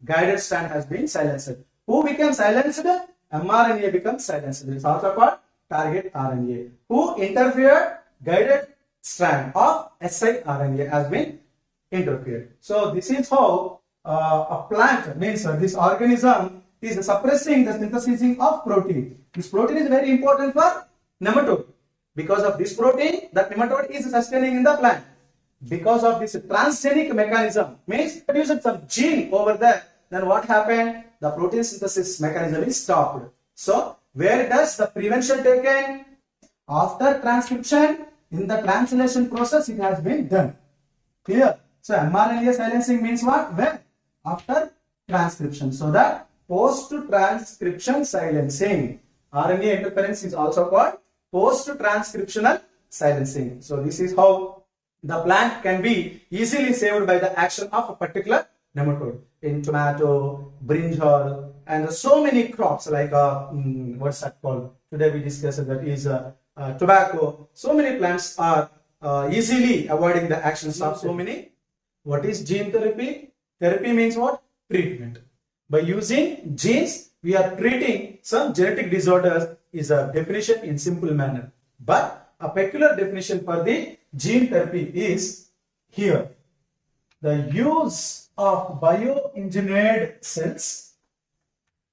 Guided strand has been silenced. Who became silenced? mRNA becomes silenced. It is also called target RNA. Who interfered? Guided strand of siRNA has been interfered. So this is how a plant means this organism is suppressing the synthesizing of protein. This protein is very important for nematode. Because of this protein, the nematode is sustaining in the plant. Because of this transgenic mechanism, means produced some gene over there, then what happened? The protein synthesis mechanism is stopped. So where does the prevention taken? After transcription, in the translation process, it has been done. Clear? So mRNA silencing means what? When? After transcription. So that post-transcription silencing. RNA interference is also called post-transcriptional silencing. So this is how the plant can be easily saved by the action of a particular nematode. In tomato, brinjal, and so many crops like what's that called? Today we discussed that is tobacco. So many plants are easily avoiding the actions of so many. What is gene therapy? Therapy means what? Treatment. By using genes, we are treating some genetic disorders is a definition in simple manner. But a peculiar definition for the gene therapy is here. The use of bioengineered cells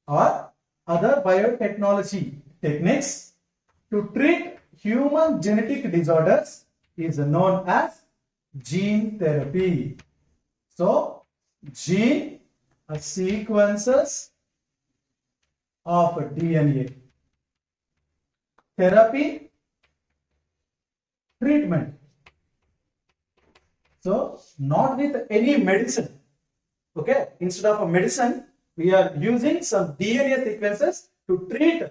or other biotechnology techniques to treat human genetic disorders is known as gene therapy. So, gene sequences of DNA. Therapy, treatment. So, not with any medicine. Okay, instead of a medicine, we are using some DNA sequences to treat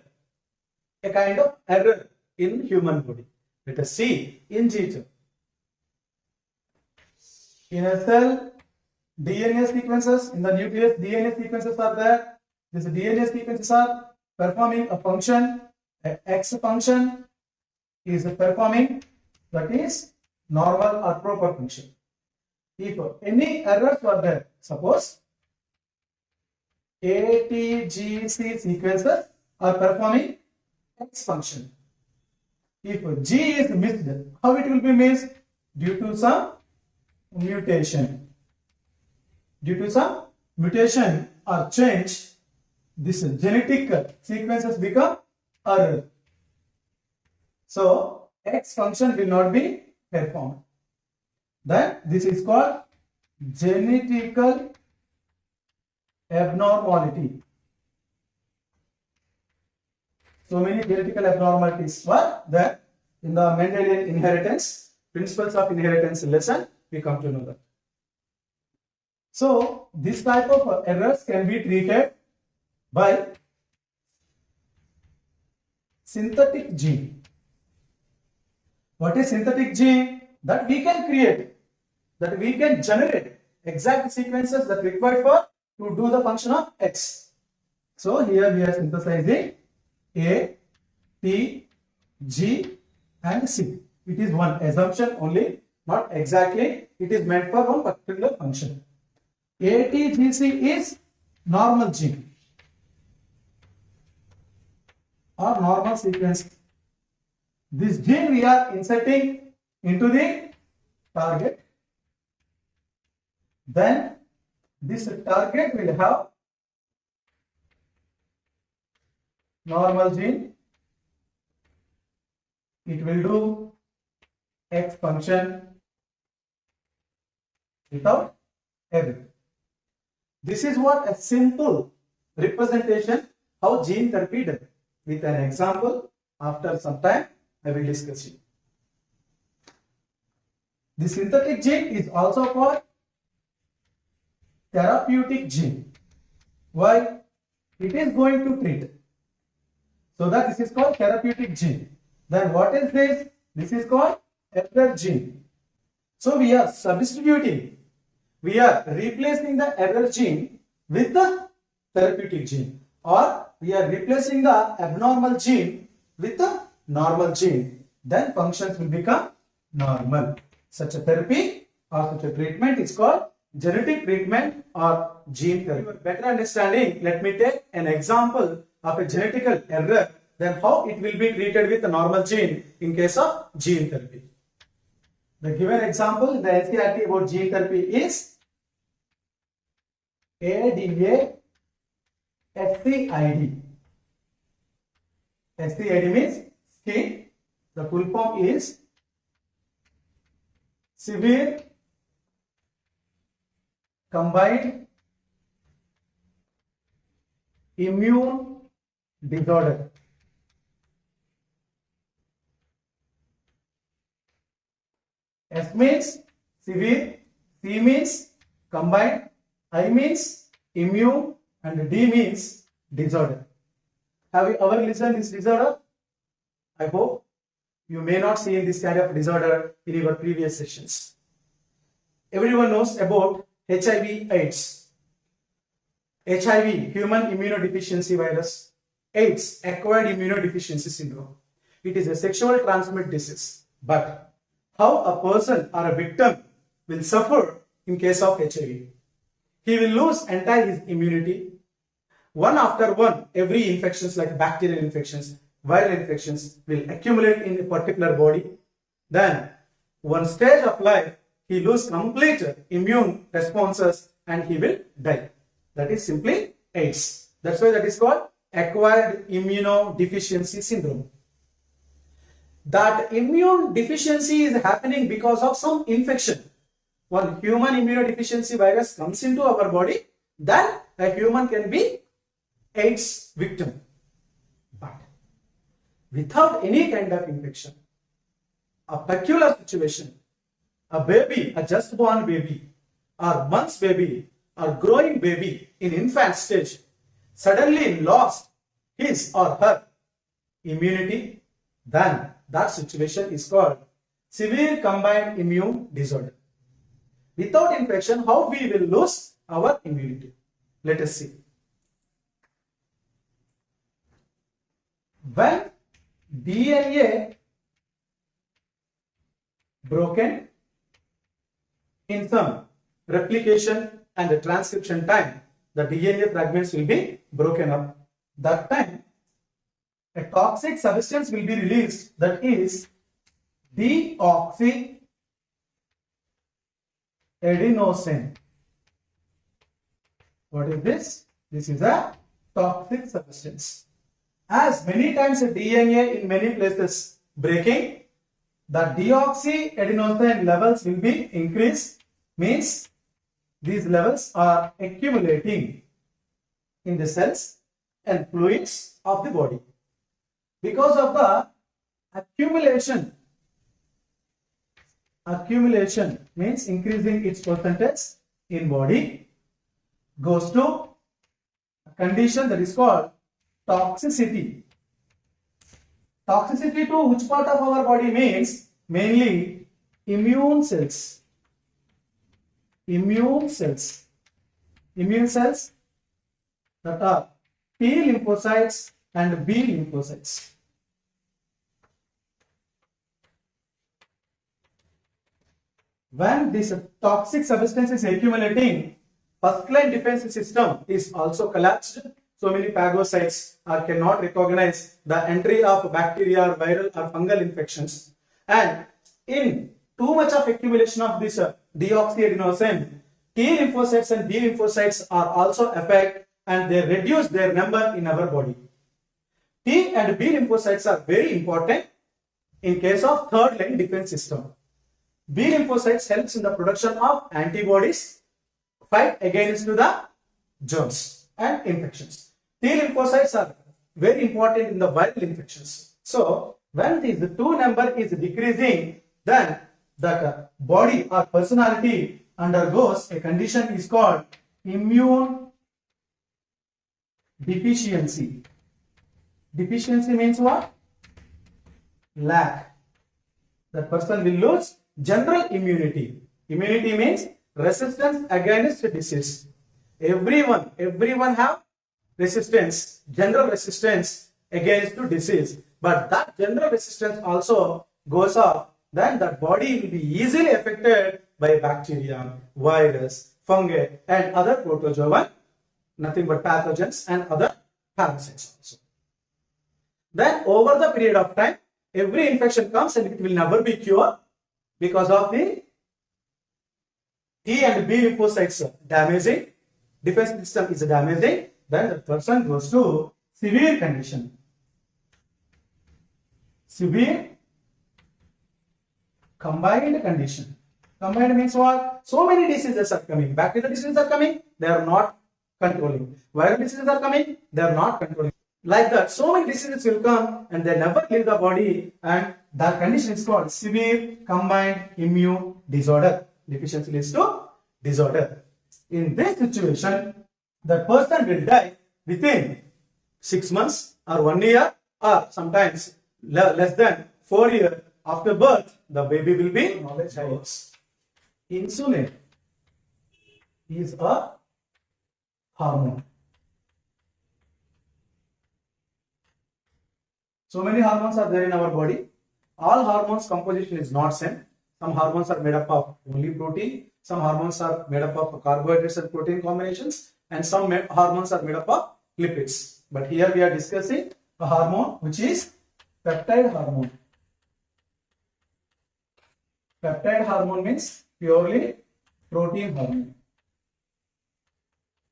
a kind of error in human body. Let us see in detail. In a cell, DNA sequences, in the nucleus, DNA sequences are there. These DNA sequences are performing a function. A X function is performing, that is normal or proper function. If any errors were there, suppose ATGC sequences are performing X function. If G is missed, how it will be missed? Due to some mutation. Due to some mutation or change, this genetic sequences become error. So, X function will not be performed. Then this is called genetical abnormality. So many genetical abnormalities were there in the Mendelian inheritance, principles of inheritance lesson, we come to know that. So this type of errors can be treated by synthetic gene. What is synthetic gene? That we can create, that we can generate exact sequences that required for to do the function of X. So here we are synthesizing A, T, G and C. It is one assumption only, not exactly. It is meant for one particular function. ATGC is normal gene or normal sequence. This gene we are inserting into the target. Then this target will have normal gene. It will do X function without error. This is what a simple representation how gene therapy done. With an example, after some time I will discuss it. The synthetic gene is also called therapeutic gene. Why? It is going to treat. So that this is called therapeutic gene. Then what is this? This is called error gene. So we are substituting, we are replacing the error gene with the therapeutic gene, or we are replacing the abnormal gene with the normal gene. Then functions will become normal. Such a therapy or such a treatment is called genetic treatment or gene therapy. For better understanding, let me take an example of a genetical error, then how it will be treated with a normal gene in case of gene therapy. The given example in the NCERT about gene therapy is ADA SCID. SCID means skin. The full form is severe combined immune disorder. S means severe, C means combined, I means immune and D means disorder. Have you ever listened this disorder? I hope you may not see this kind of disorder in your previous sessions. Everyone knows about HIV AIDS. HIV, human immunodeficiency virus. AIDS, acquired immunodeficiency syndrome. It is a sexual transmitted disease. But how a person or a victim will suffer in case of HIV? He will lose entire his immunity. One after one, every infections like bacterial infections, viral infections will accumulate in a particular body. Then one stage of life, he loses complete immune responses and he will die. That is simply AIDS. That's why that is called acquired immunodeficiency syndrome. that immune deficiency is happening because of some infection. One human immunodeficiency virus comes into our body, then a human can be AIDS victim. But without any kind of infection, a peculiar situation, a baby, a just born baby, or months baby, or growing baby in infant stage, suddenly lost his or her immunity, then that situation is called severe combined immune disorder. Without infection, how we will lose our immunity? Let us see. When DNA broken in some replication and the transcription time, the DNA fragments will be broken up. That time, a toxic substance will be released, that is deoxyadenosine. What is this? This is a toxic substance. As many times a DNA in many places breaking, the deoxyadenosine levels will be increased, means these levels are accumulating in the cells and fluids of the body. Because of the accumulation means increasing its percentage in body, goes to a condition that is called toxicity. Toxicity to which part of our body means mainly immune cells. Immune cells that are T lymphocytes and B lymphocytes. When this toxic substance is accumulating, first line defense system is also collapsed. So many phagocytes cannot recognize the entry of bacteria, or viral or fungal infections. And in too much of accumulation of this deoxyadenosine, T lymphocytes and B lymphocytes are also affected and they reduce their number in our body. T and B lymphocytes are very important in case of third line defense system. B lymphocytes helps in the production of antibodies, fight against the germs and infections. T lymphocytes are very important in the viral infections. So when this two number is decreasing, then the body or personality undergoes a condition is called immune deficiency. Deficiency means what? Lack. The person will lose general immunity. Immunity means resistance against disease. Everyone have resistance, general resistance against disease. But that general resistance also goes off, then that body will be easily affected by bacteria, virus, fungi and other protozoan, nothing but pathogens and other parasites also. Then over the period of time, every infection comes and it will never be cured because of the T and B lymphocytes damaging, defense system is damaging, then the person goes to severe condition. Severe combined condition. Combined means what? So many diseases are coming. Bacterial diseases are coming, they are not controlling. Viral diseases are coming, they are not controlling. Like that, so many diseases will come and they never leave the body, and that condition is called severe combined immune disorder. Deficiency leads to disorder. In this situation, the person will die within 6 months or 1 year or sometimes less than 4 years after birth. The baby will be dies. Insulin is a hormone. So many hormones are there in our body. All hormones composition is not same. Some hormones are made up of only protein. Some hormones are made up of carbohydrates and protein combinations. And some hormones are made up of lipids. But here we are discussing a hormone which is peptide hormone. Peptide hormone means purely protein hormone.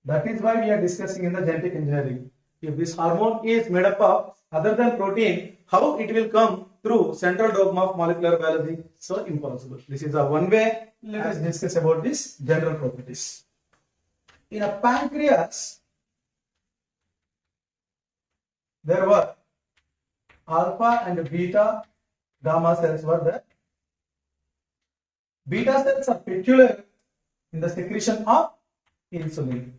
That is why we are discussing in the genetic engineering. If this hormone is made up of other than protein, how it will come through central dogma of molecular biology? So impossible. This is a one way. Let us discuss about this general properties. In a pancreas, there were alpha and beta gamma cells were there. Beta cells are peculiar in the secretion of insulin.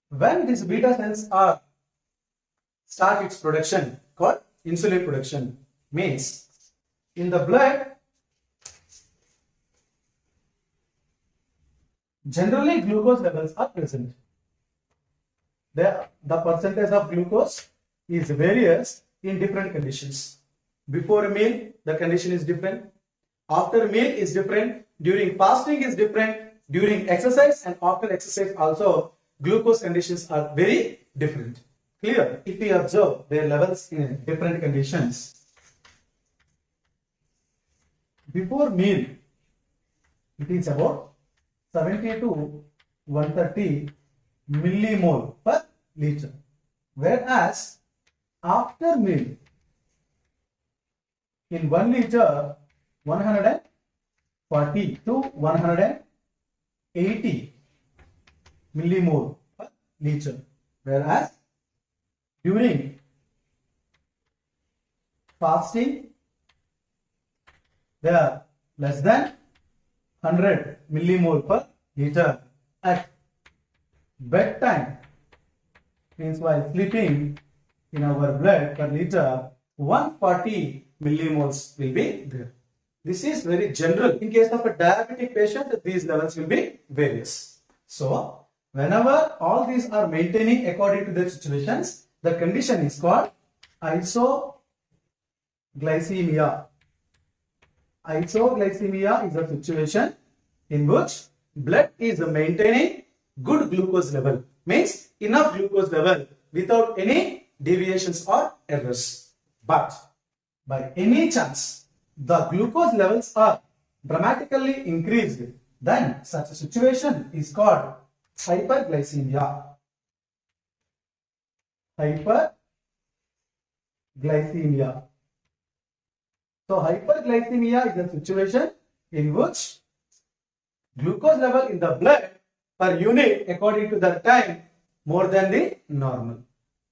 When these beta cells are start its production called insulin production, means in the blood generally glucose levels are present. The percentage of glucose is various in different conditions. Before a meal, the condition is different. After a meal is different. During fasting is different. During exercise and after exercise also, glucose conditions are very different. Clear? If we observe their levels in different conditions. Before meal, it is about 70 to 130 millimole per liter. Whereas after meal, in 1 liter, 140 to 180 millimole per liter. Whereas during fasting, they are less than 100 millimole per liter. At bedtime, means while sleeping, in our blood per liter, 140 millimoles will be there. This is very general. In case of a diabetic patient, these levels will be various. So, whenever all these are maintaining according to their situations, the condition is called isoglycemia. Isoglycemia is a situation in which blood is maintaining good glucose level, means enough glucose level without any deviations or errors. But by any chance the glucose levels are dramatically increased, then such a situation is called hyperglycemia. Hyperglycemia. So hyperglycemia is a situation in which glucose level in the blood per unit according to the time more than the normal.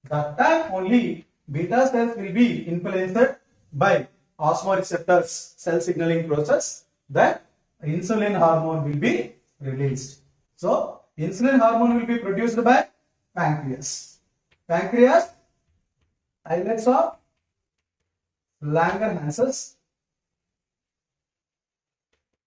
That time only beta cells will be influenced by osmoreceptors cell signaling process, then insulin hormone will be released. So insulin hormone will be produced by pancreas. Pancreas, islets of Langerhanses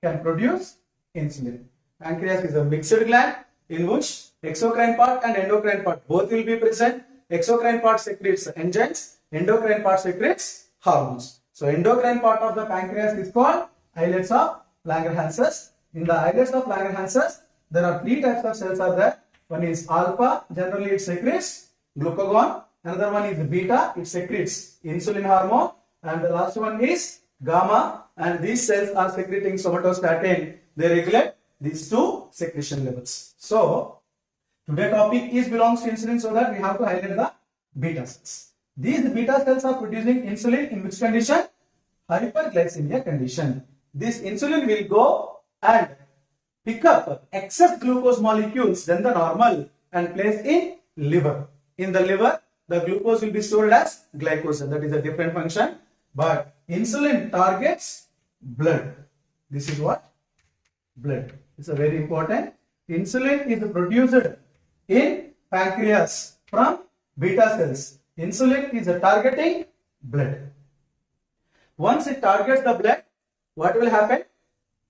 can produce insulin. Pancreas is a mixed gland in which exocrine part and endocrine part both will be present. Exocrine part secretes enzymes, endocrine part secretes hormones. So endocrine part of the pancreas is called islets of Langerhanses. In the islets of Langerhanses, there are three types of cells are there. One is alpha, generally it secretes glucagon. Another one is beta, it secretes insulin hormone. And the last one is gamma, and these cells are secreting somatostatin. They regulate these two secretion levels. So today's topic is belongs to insulin, so that we have to highlight the beta cells. These beta cells are producing insulin in which condition? Hyperglycemia condition. This insulin will go and pick up excess glucose molecules than the normal and place in liver. In the liver, the glucose will be stored as glycogen. That is a different function. But insulin targets blood. This is what? Blood. It's a very important. Insulin is produced in pancreas from beta cells. Insulin is targeting blood. Once it targets the blood, what will happen?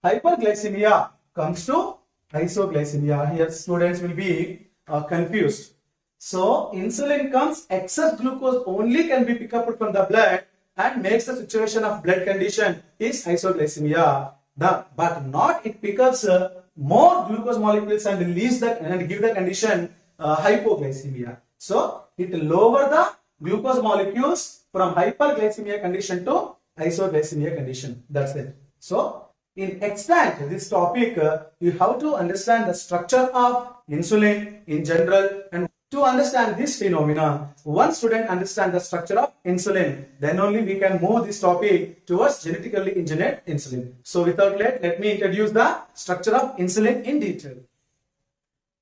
Hyperglycemia comes to isoglycemia. Here students will be confused. So insulin comes, excess glucose only can be picked up from the blood and makes the situation of blood condition is isoglycemia. But not it picks up more glucose molecules and release that and give the condition hypoglycemia. So it lower the glucose molecules from hyperglycemia condition to isoglycemia condition. That's it. So in extent this topic, you have to understand the structure of insulin in general and To understand this phenomena, one student understand the structure of insulin. Then only we can move this topic towards genetically engineered insulin. So without let me introduce the structure of insulin in detail.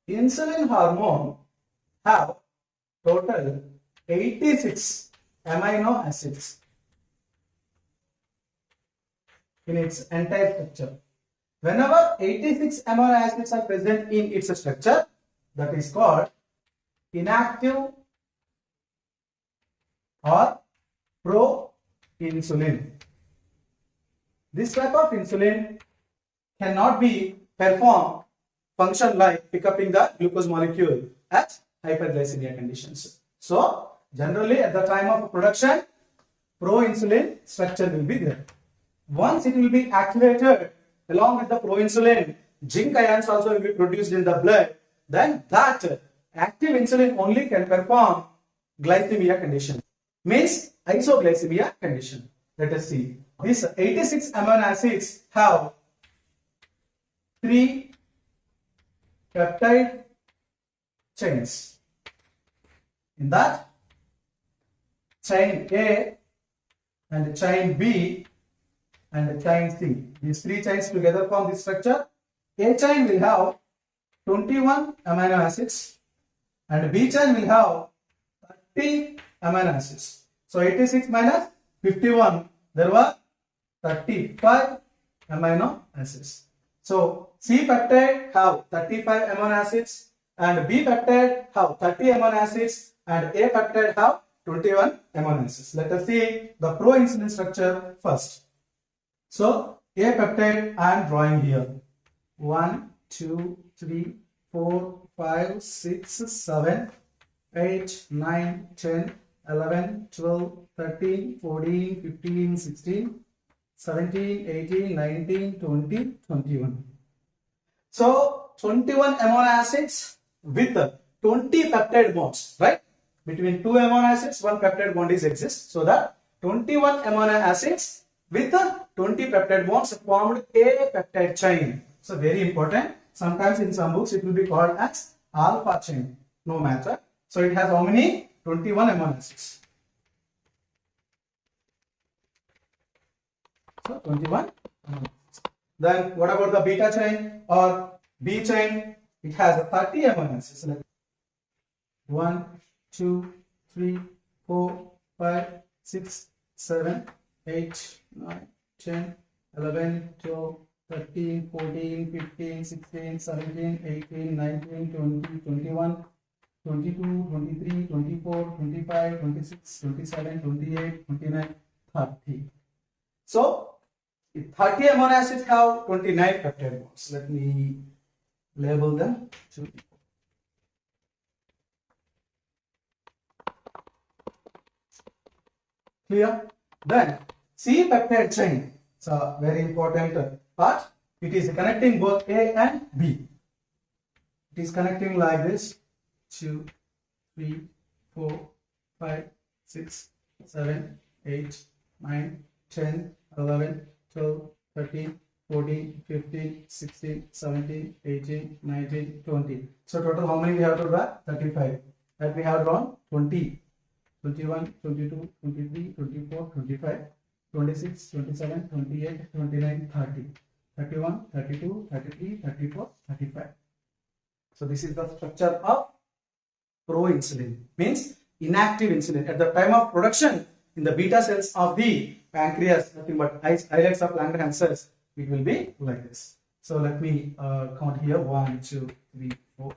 Insulin hormone have total 86 amino acids in its entire structure. Whenever 86 amino acids are present in its structure, that is called inactive or pro-insulin. This type of insulin cannot be perform function like picking the glucose molecule at hyperglycemia conditions. So generally at the time of production, pro-insulin structure will be there. Once it will be activated along with the proinsulin, zinc ions also will be produced in the blood. Then that active insulin only can perform glycemia condition, means isoglycemia condition. Let us see. These 86 amino acids have 3 peptide chains. In that, chain A and chain B and chain C. These 3 chains together form this structure. A chain will have 21 amino acids and B chain will have 30 amino acids. So 86 minus 51, there were 35 amino acids. So C peptide have 35 amino acids and B peptide have 30 amino acids and A peptide have 21 amino acids. Let us see the proinsulin structure first. So A peptide I am drawing here. 1, 2, 3, 4, 5, 6, 7, 8, 9, 10, 11, 12, 13, 14, 15, 16, 17, 18, 19, 20, 21. So 21 amino acids with 20 peptide bonds, right? Between 2 amino acids, 1 peptide bond is exists. So that 21 amino acids with 20 peptide bonds formed a peptide chain. So very important. Sometimes in some books it will be called as alpha chain. No matter. So it has how many? 21 amino acids. So 21 amino acids. Then what about the beta chain or B chain? It has 30 amino acids. 1, 2, 3, 4, 5, 6, 7, 8, 9, 10, 11, 12, 13, 14, 15, 16, 17, 18, 19, 20, 21, 22, 23, 24, 25, 26, 27, 28, 29, 30. So 30 amino acids have 29 peptide bonds. Let me label them. Clear? Then C peptide chain. So very important part. It is connecting both A and B. It is connecting like this. 2, 3, 4, 5, 6, 7, 8, 9, 10, 11, 12, 13, 14, 15, 16, 17, 18, 19, 20. So total how many we have to draw? 35. That we have drawn 20. 21, 22, 23, 24, 25, 26, 27, 28, 29, 30, 31, 32, 33, 34, 35. So this is the structure of proinsulin, means inactive insulin. At the time of production in the beta cells of the pancreas, nothing but islets of Langerhans cells, it will be like this. So let me count here. 1, 2, 3, 4.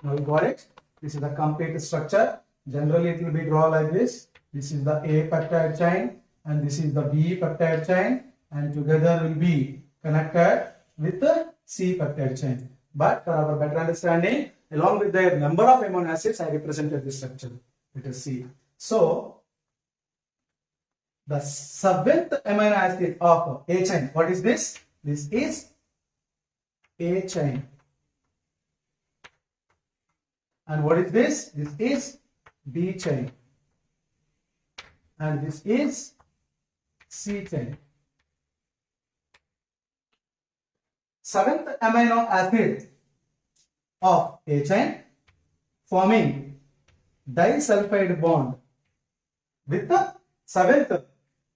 Now you got it. This is the complete structure. Generally it will be drawn like this. This is the A peptide chain and this is the B peptide chain, and together will be connected with the C peptide chain. But for our better understanding, along with their number of amino acids, I represented this structure. Let us see. So the 7th amino acid of A chain, what is this? This is A chain. And what is this? This is B chain. And this is C chain. seventh amino acid of A chain forming disulfide bond with the seventh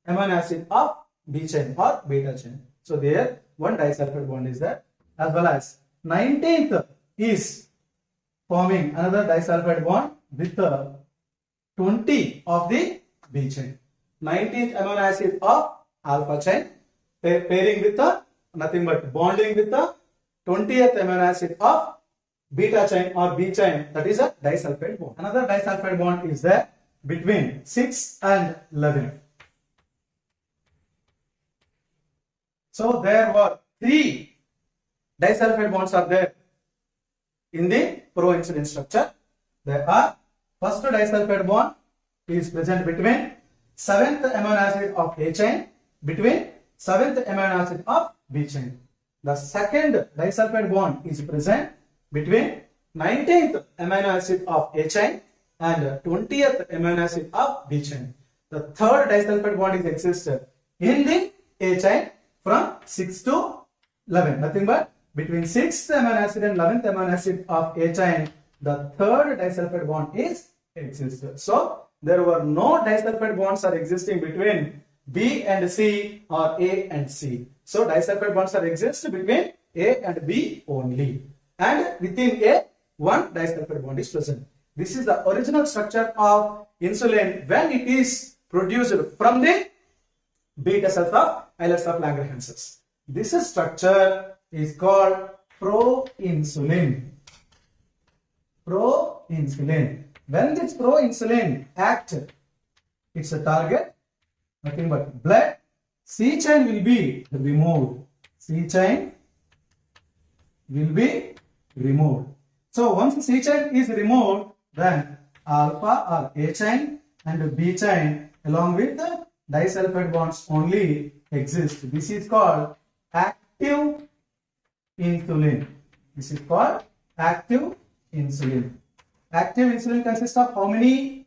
amino acid of B chain or beta chain. So there one disulfide bond is there, as well as 19th is forming another disulfide bond with the 20 of the B chain. 19th amino acid of alpha chain pairing with the nothing but bonding with the 20th amino acid of beta chain or B chain, that is a disulfide bond. Another disulfide bond is there between 6 and 11. So there were 3 disulfide bonds are there in the pro-insulin structure. There are first disulfide bond is present between 7th amino acid of A chain between 7th amino acid of B chain. The second disulfide bond is present between 19th amino acid of A chain and 20th amino acid of B chain. The third disulfide bond is existed in the A chain from 6 to 11. Nothing but between 6th amino acid and 11th amino acid of A chain, the third disulfide bond is existed. So there were no disulfide bonds are existing between B and C or A and C. So disulfide bonds are exist between A and B only. And within A, one disulfide bond is present. This is the original structure of insulin when it is produced from the beta cells of islets of Langerhanses. This structure is called proinsulin. Proinsulin. When this proinsulin acts, its a target, nothing but blood, C chain will be removed. C chain will be removed. So once C chain is removed, then alpha or A chain and B chain along with the disulfide bonds only exist. This is called active insulin. This is called active insulin. Active insulin consists of how many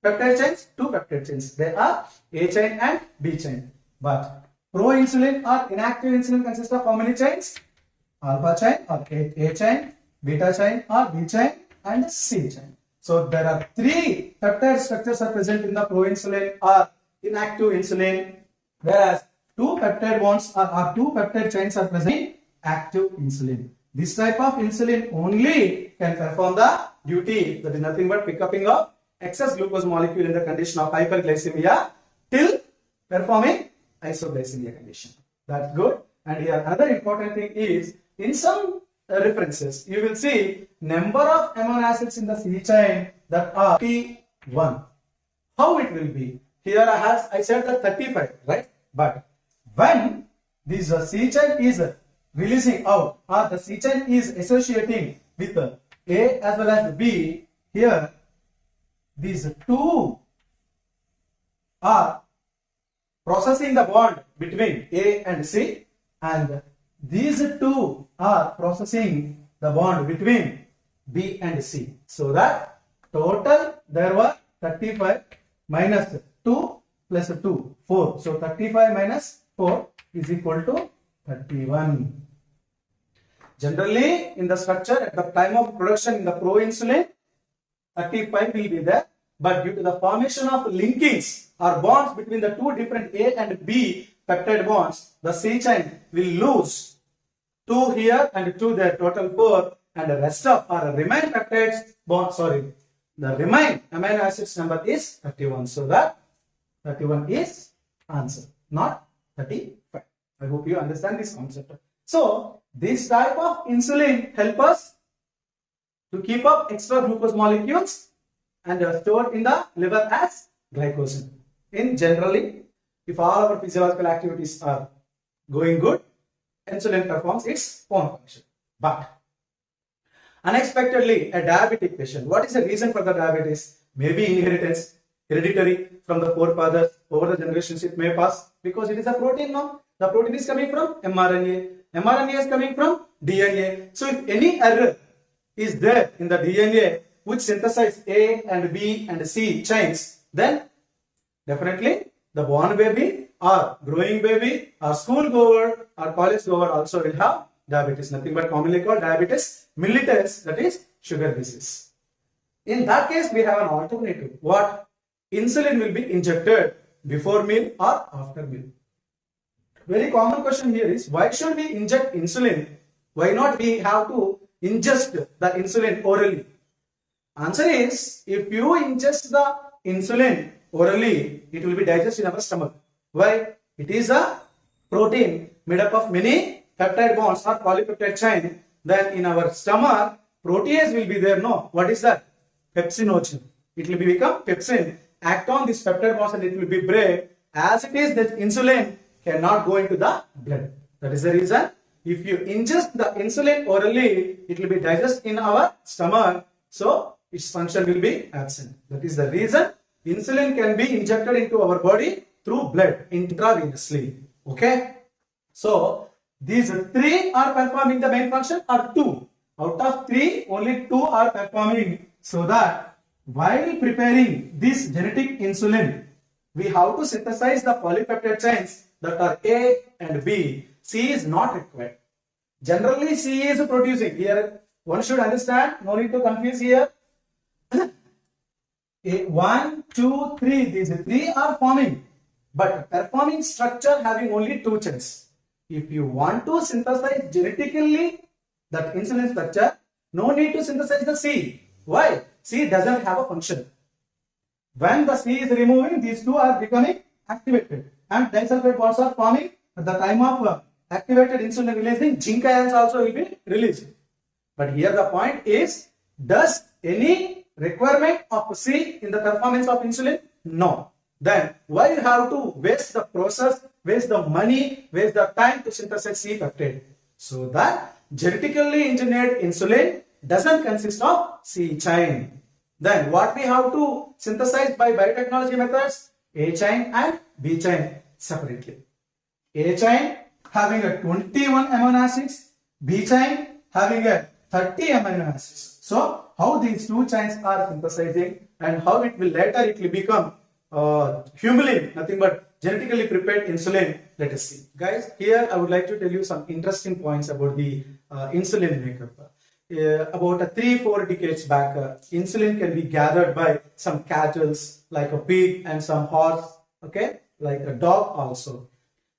peptide chains? 2 peptide chains. They are A chain and B chain. But proinsulin or inactive insulin consists of how many chains? Alpha chain or A chain, beta chain or B chain and C chain. So there are 3 peptide structures are present in the proinsulin or inactive insulin, whereas 2 peptide bonds or 2 peptide chains are present in active insulin. This type of insulin only can perform the duty, that is nothing but pick upping of excess glucose molecule in the condition of hyperglycemia till performing isoglycemia condition. That's good. And here another important thing is, in some references you will see number of amino acids in the C chain that are 31. How it will be? Here I said that 35, right? But when this C chain is releasing out or the C chain is associating with A as well as B, here these 2 are processing the bond between A and C, and these 2 are processing the bond between B and C. So that total there were 35 minus 2 plus 2, 4. So 35 minus 4 is equal to 31. Generally, in the structure at the time of production in the proinsulin, 35 will be there, but due to the formation of linkings or bonds between the 2 different A and B peptide bonds, the C chain will lose 2 here and 2 there, total 4, and the rest of or remain peptides bond, the remain amino acids number is 31. So that 31 is answer, not 35. I hope you understand this concept. So this type of insulin help us to keep up extra glucose molecules and stored in the liver as glycogen. In generally, if all our physiological activities are going good, insulin performs its own function. But unexpectedly, a diabetic patient, what is the reason for the diabetes? Maybe inheritance, hereditary from the forefathers, over the generations it may pass, because it is a protein now. The protein is coming from mRNA. mRNA is coming from DNA. So if any error is there in the DNA which synthesize A and B and C chains, then definitely the born baby or growing baby or school goer or college goer also will have diabetes, nothing but commonly called diabetes mellitus, that is sugar disease. In that case, we have an alternative. What? Insulin will be injected before meal or after meal. Very common question here is, why should we inject insulin? Why not we have to ingest the insulin orally? Answer is, if you ingest the insulin orally, it will be digested in our stomach. Why? It is a protein made up of many peptide bonds or polypeptide chain. Then in our stomach, protease will be there. No, what is that? Pepsinogen. It will become pepsin. Act on this peptide bonds and it will be break. As it is, that insulin cannot go into the blood. That is the reason. If you ingest the insulin orally, it will be digested in our stomach. So its function will be absent. That is the reason insulin can be injected into our body through blood intravenously. Okay. So these three are performing the main function, or two. Out of three, only two are performing. So that while preparing this genetic insulin, we have to synthesize the polypeptide chains that are A and B. C is not required. Generally, C is producing. Here, one should understand, no need to confuse here. 1, 2, 3, these three are forming, but performing structure having only two chains. If you want to synthesize genetically that insulin structure, no need to synthesize the C. Why? C doesn't have a function. When the C is removing, these two are becoming activated and disulfide bonds are forming. At the time of activated insulin releasing, zinc ions also will be released. But here the point is, does any requirement of C in the performance of insulin? No. Then why you have to waste the process, waste the money, waste the time to synthesize C peptide? So that genetically engineered insulin doesn't consist of C chain. Then what we have to synthesize by biotechnology methods? A chain and B chain separately. A chain having a 21 amino acids, B chain having a 30 amino acids. So how these two chains are synthesizing and how it will later it will become humulin, nothing but genetically prepared insulin. Let us see. Guys, here I would like to tell you some interesting points about the insulin makeup. About 3-4 decades back, insulin can be gathered by some cattle like a pig and some horse, okay, like a dog also.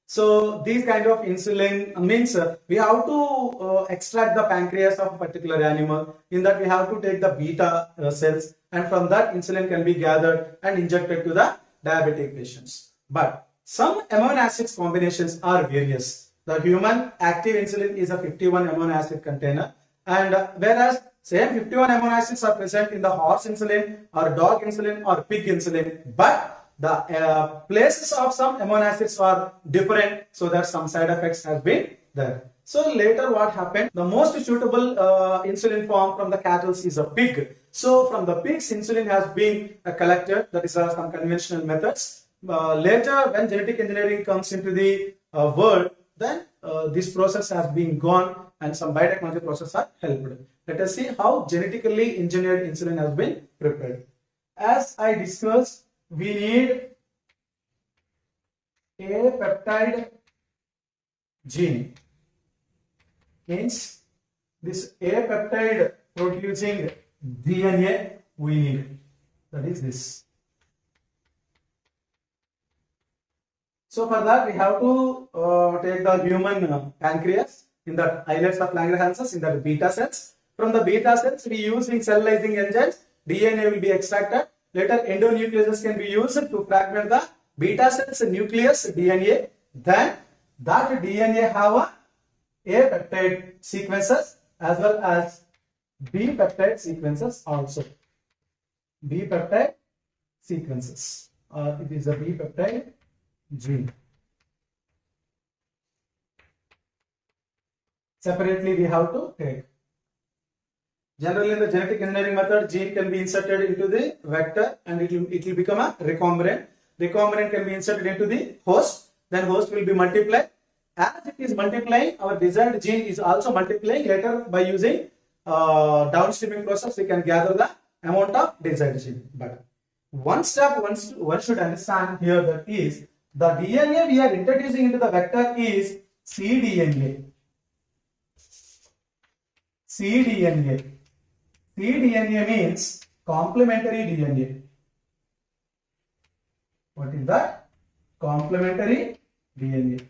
So these kind of insulin means we have to extract the pancreas of a particular animal. In that we have to take the beta cells, and from that insulin can be gathered and injected to the diabetic patients. But some amino acids combinations are various. The human active insulin is a 51 amino acid container, and whereas same 51 amino acids are present in the horse insulin or dog insulin or pig insulin, but the places of some amino acids are different, so that some side effects have been there. So later what happened, the most suitable insulin form from the cattle is a pig. So from the pigs insulin has been collected, that is some conventional methods. Later when genetic engineering comes into the world, then this process has been gone and some biotechnology process are helped. Let us see how genetically engineered insulin has been prepared. As I discussed, we need a peptide gene. Means this A peptide producing DNA we need. That is this. So for that we have to take the human pancreas, in the islets of Langerhans, in the beta cells. From the beta cells we using cell lysing enzymes, DNA will be extracted. Later endonucleases can be used to fragment the beta cells nucleus DNA. Then that DNA have A peptide sequences as well as B peptide sequences also. B peptide sequences, or it is a B peptide gene. Separately we have to take. Generally in the genetic engineering method, gene can be inserted into the vector and it will become a recombinant. Recombinant can be inserted into the host, then host will be multiplied. As it is multiplying, our desired gene is also multiplying. Later by using downstreaming process, we can gather the amount of desired gene. But one step one should understand here that is the DNA we are introducing into the vector is cDNA. cDNA. cDNA means complementary DNA. What is that? Complementary DNA.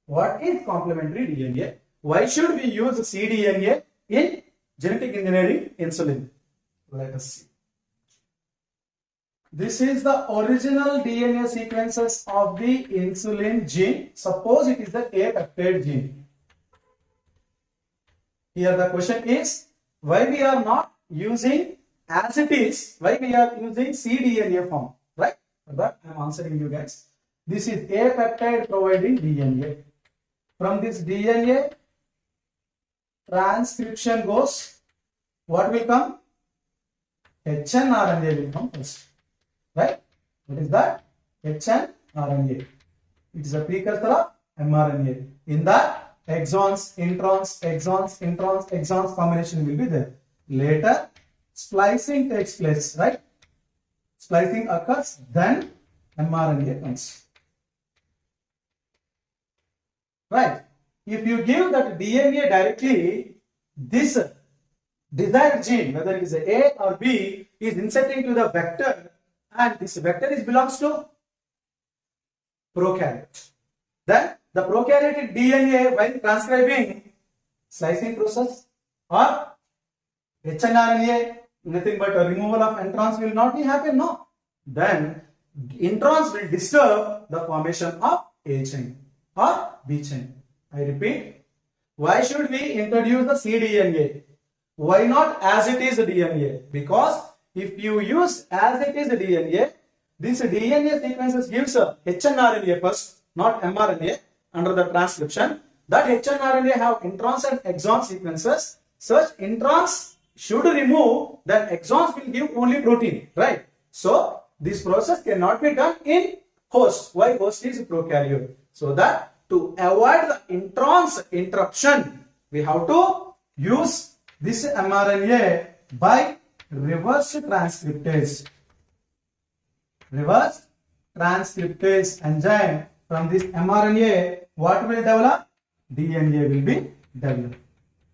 What is complementary DNA? Why should we use cDNA in genetic engineering insulin? Let us see. This is the original DNA sequences of the insulin gene. Suppose it is the A peptide gene. Here the question is, why we are not using as it is, why we are using cDNA form, right? For that I am answering you guys. This is A peptide providing DNA. From this DNA, transcription goes, what will come? hnRNA will come first, right? What is that? hnRNA. It is a precursor of mRNA. In that, exons, introns combination will be there. Later, splicing takes place, right? Splicing occurs, then mRNA comes. Right? If you give that DNA directly, this desired gene, whether it is A or B, is inserting to the vector, and this vector belongs to prokaryote. Then the prokaryotic DNA, while transcribing, splicing process or hnRNA, nothing but a removal of introns will not be happen, no. Then introns will disturb the formation of A chain or B chain. I repeat, why should we introduce the cDNA? Why not as it is DNA? Because if you use as it is DNA, this DNA sequences gives a hnRNA first, not mRNA under the transcription. That hnRNA have introns and exon sequences. Such introns should remove, then exons will give only protein, right? So this process cannot be done in host. Why? Host is prokaryote. So that to avoid the introns interruption, we have to use this mRNA by reverse transcriptase. Reverse transcriptase enzyme. From this mRNA, what will develop? DNA will be developed.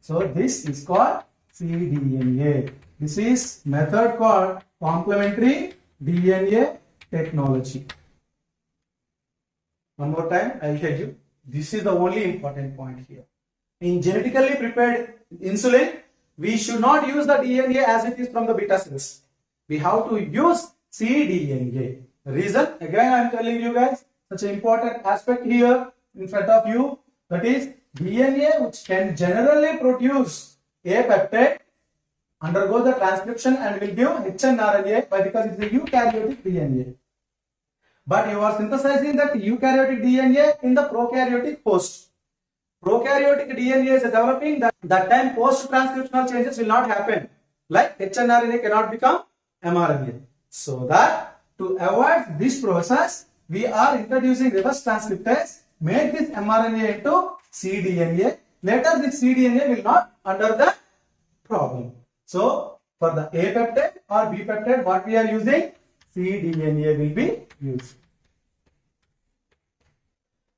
So this is called cDNA. This is method called complementary DNA technology. One more time, I will tell you. This is the only important point here. In genetically prepared insulin, we should not use the DNA as it is from the beta cells. We have to use cDNA. Reason, again I am telling you guys, such an important aspect here in front of you, that is DNA, which can generally produce A peptide, undergo the transcription and will give hnRNA because it is a eukaryotic DNA. But you are synthesizing that eukaryotic DNA in the prokaryotic host. Prokaryotic DNA is developing, that time post-transcriptional changes will not happen. Like hnRNA cannot become mRNA. So that to avoid this process, we are introducing reverse transcriptase, make this mRNA into cDNA. Later this cDNA will not under the problem. So for the A peptide or B peptide, what we are using? cDNA will be used.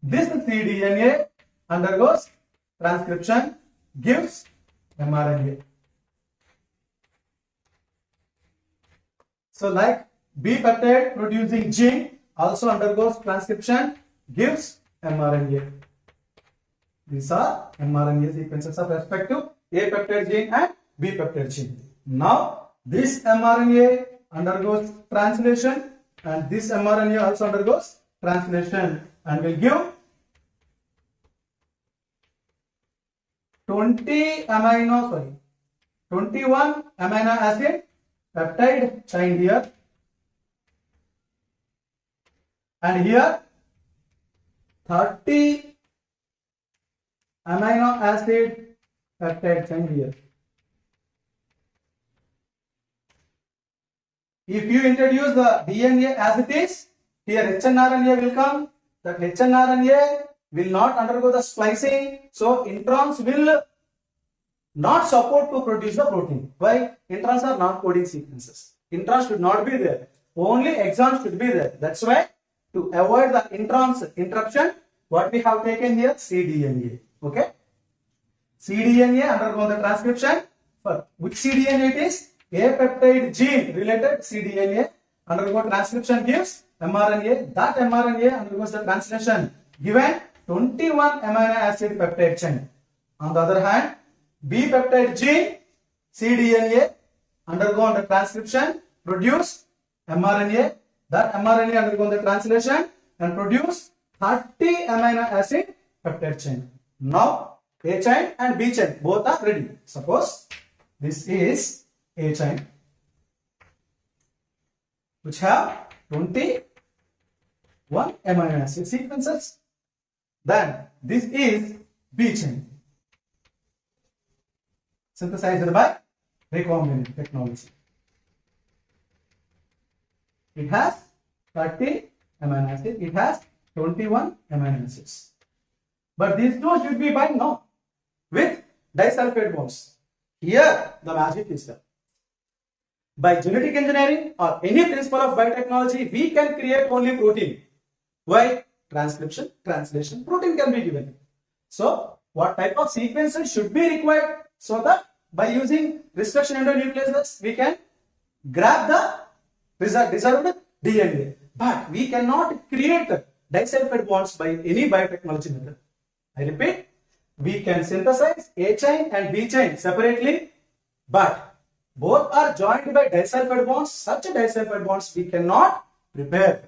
This cDNA undergoes transcription, gives mRNA. So like B peptide producing gene also undergoes transcription, gives mRNA. These are mRNA sequences of respective A peptide gene and B peptide gene. Now this mRNA undergoes translation and this mRNA also undergoes translation and will give 21 amino acid peptide chain here, and here 30 amino acid peptide chain here. If you introduce the DNA as it is, here hnRNA will come. That hnRNA will not undergo the splicing, so introns will not support to produce the protein. Why? Introns are non-coding sequences. Introns should not be there. only exons should be there. That's why to avoid the introns interruption, what we have taken here, cDNA. Okay. cDNA undergo the transcription. For which cDNA it is? A peptide gene related cDNA undergo transcription gives mRNA. That mRNA undergoes the translation given 21 amino acid peptide chain. On the other hand, B peptide gene cDNA undergo the transcription, produce mRNA. That mRNA undergo the translation and produce 30 amino acid peptide chain. Now A chain and B chain both are ready. Suppose this is A chain which have 21 amino acid sequences. Then this is B chain synthesized by recombinant technology. It has 30 amino acids. It has 21 amino acids. But these two should be bound now with disulfide bonds. Here the magic is there. By genetic engineering or any principle of biotechnology, we can create only protein. Why? Transcription, translation, protein can be given. So, what type of sequences should be required so that by using restriction endonucleases, we can grab the reserved DNA. But we cannot create disulfide bonds by any biotechnology method. I repeat, we can synthesize A chain and B chain separately, but both are joined by disulfide bonds. Such disulfide bonds we cannot prepare.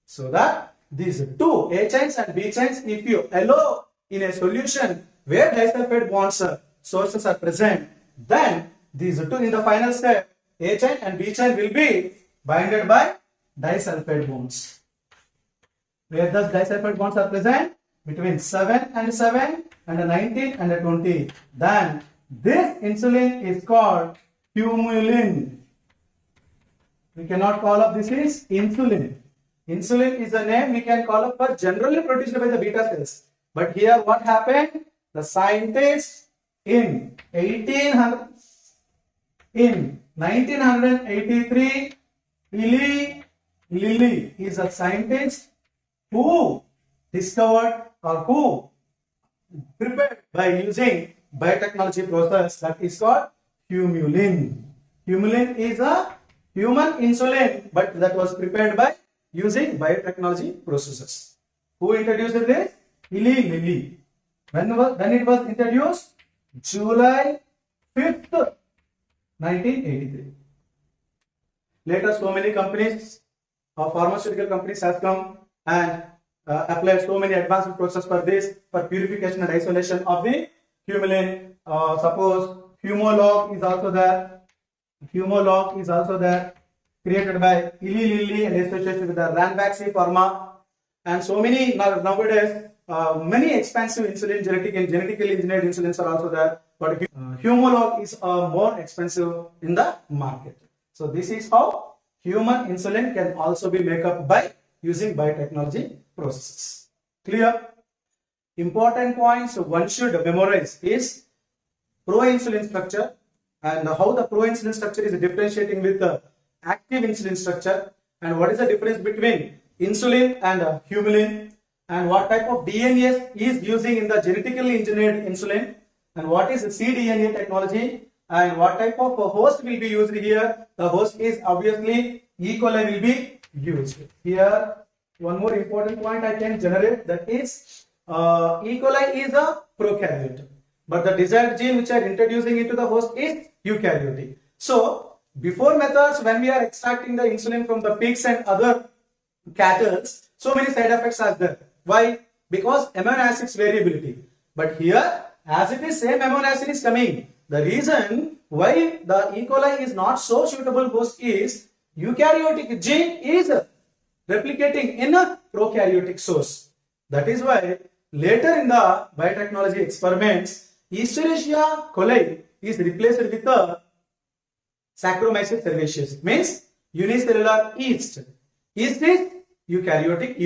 So that these two A chains and B chains, if you allow in a solution where disulfide bonds sources are present, then these two in the final step, A chain and B chain will be binded by disulfide bonds. Where does disulfide bonds are present? Between 7 and 7 and 19 and 20. Then this insulin is called humulin. We cannot call up this is insulin. Insulin is a name we can call up for generally produced by the beta cells. But here what happened? The scientists in 1983, Eli Lilly is a scientist who discovered or who prepared by using biotechnology process that is called humulin. Humulin is a human insulin, but that was prepared by using biotechnology processes. Who introduced this? Eli Lilly. When it was introduced? July 5th, 1983. Later, so many companies, pharmaceutical companies have come and applied so many advanced processes for this, for purification and isolation of the humulin. Suppose Humolog is also there. Humolog is also there, created by Eli Lilly and associated with the Ranbaxy Pharma. And so many nowadays, many expensive insulin, genetically engineered insulins are also there. But Humolog is more expensive in the market. So this is how human insulin can also be made up by using biotechnology processes. Clear? Important points one should memorize is proinsulin structure and how the proinsulin structure is differentiating with the active insulin structure, and what is the difference between insulin and humulin, and what type of DNA is using in the genetically engineered insulin, and what is cDNA technology, and what type of host will be used here. The host is obviously E. coli will be used. Here one more important point I can generate, that is E. coli is a prokaryote, but the desired gene which are introducing into the host is eukaryotic. So before methods, when we are extracting the insulin from the pigs and other cattle, so many side effects are there. Why? Because amino acids variability. But here, as it is same amino acid is coming, the reason why the E. coli is not so suitable host is eukaryotic gene is replicating in a prokaryotic source. That is why later in the biotechnology experiments, Escherichia coli is replaced with the Saccharomyces cerevisiae, means unicellular yeast. Yeast is eukaryotic.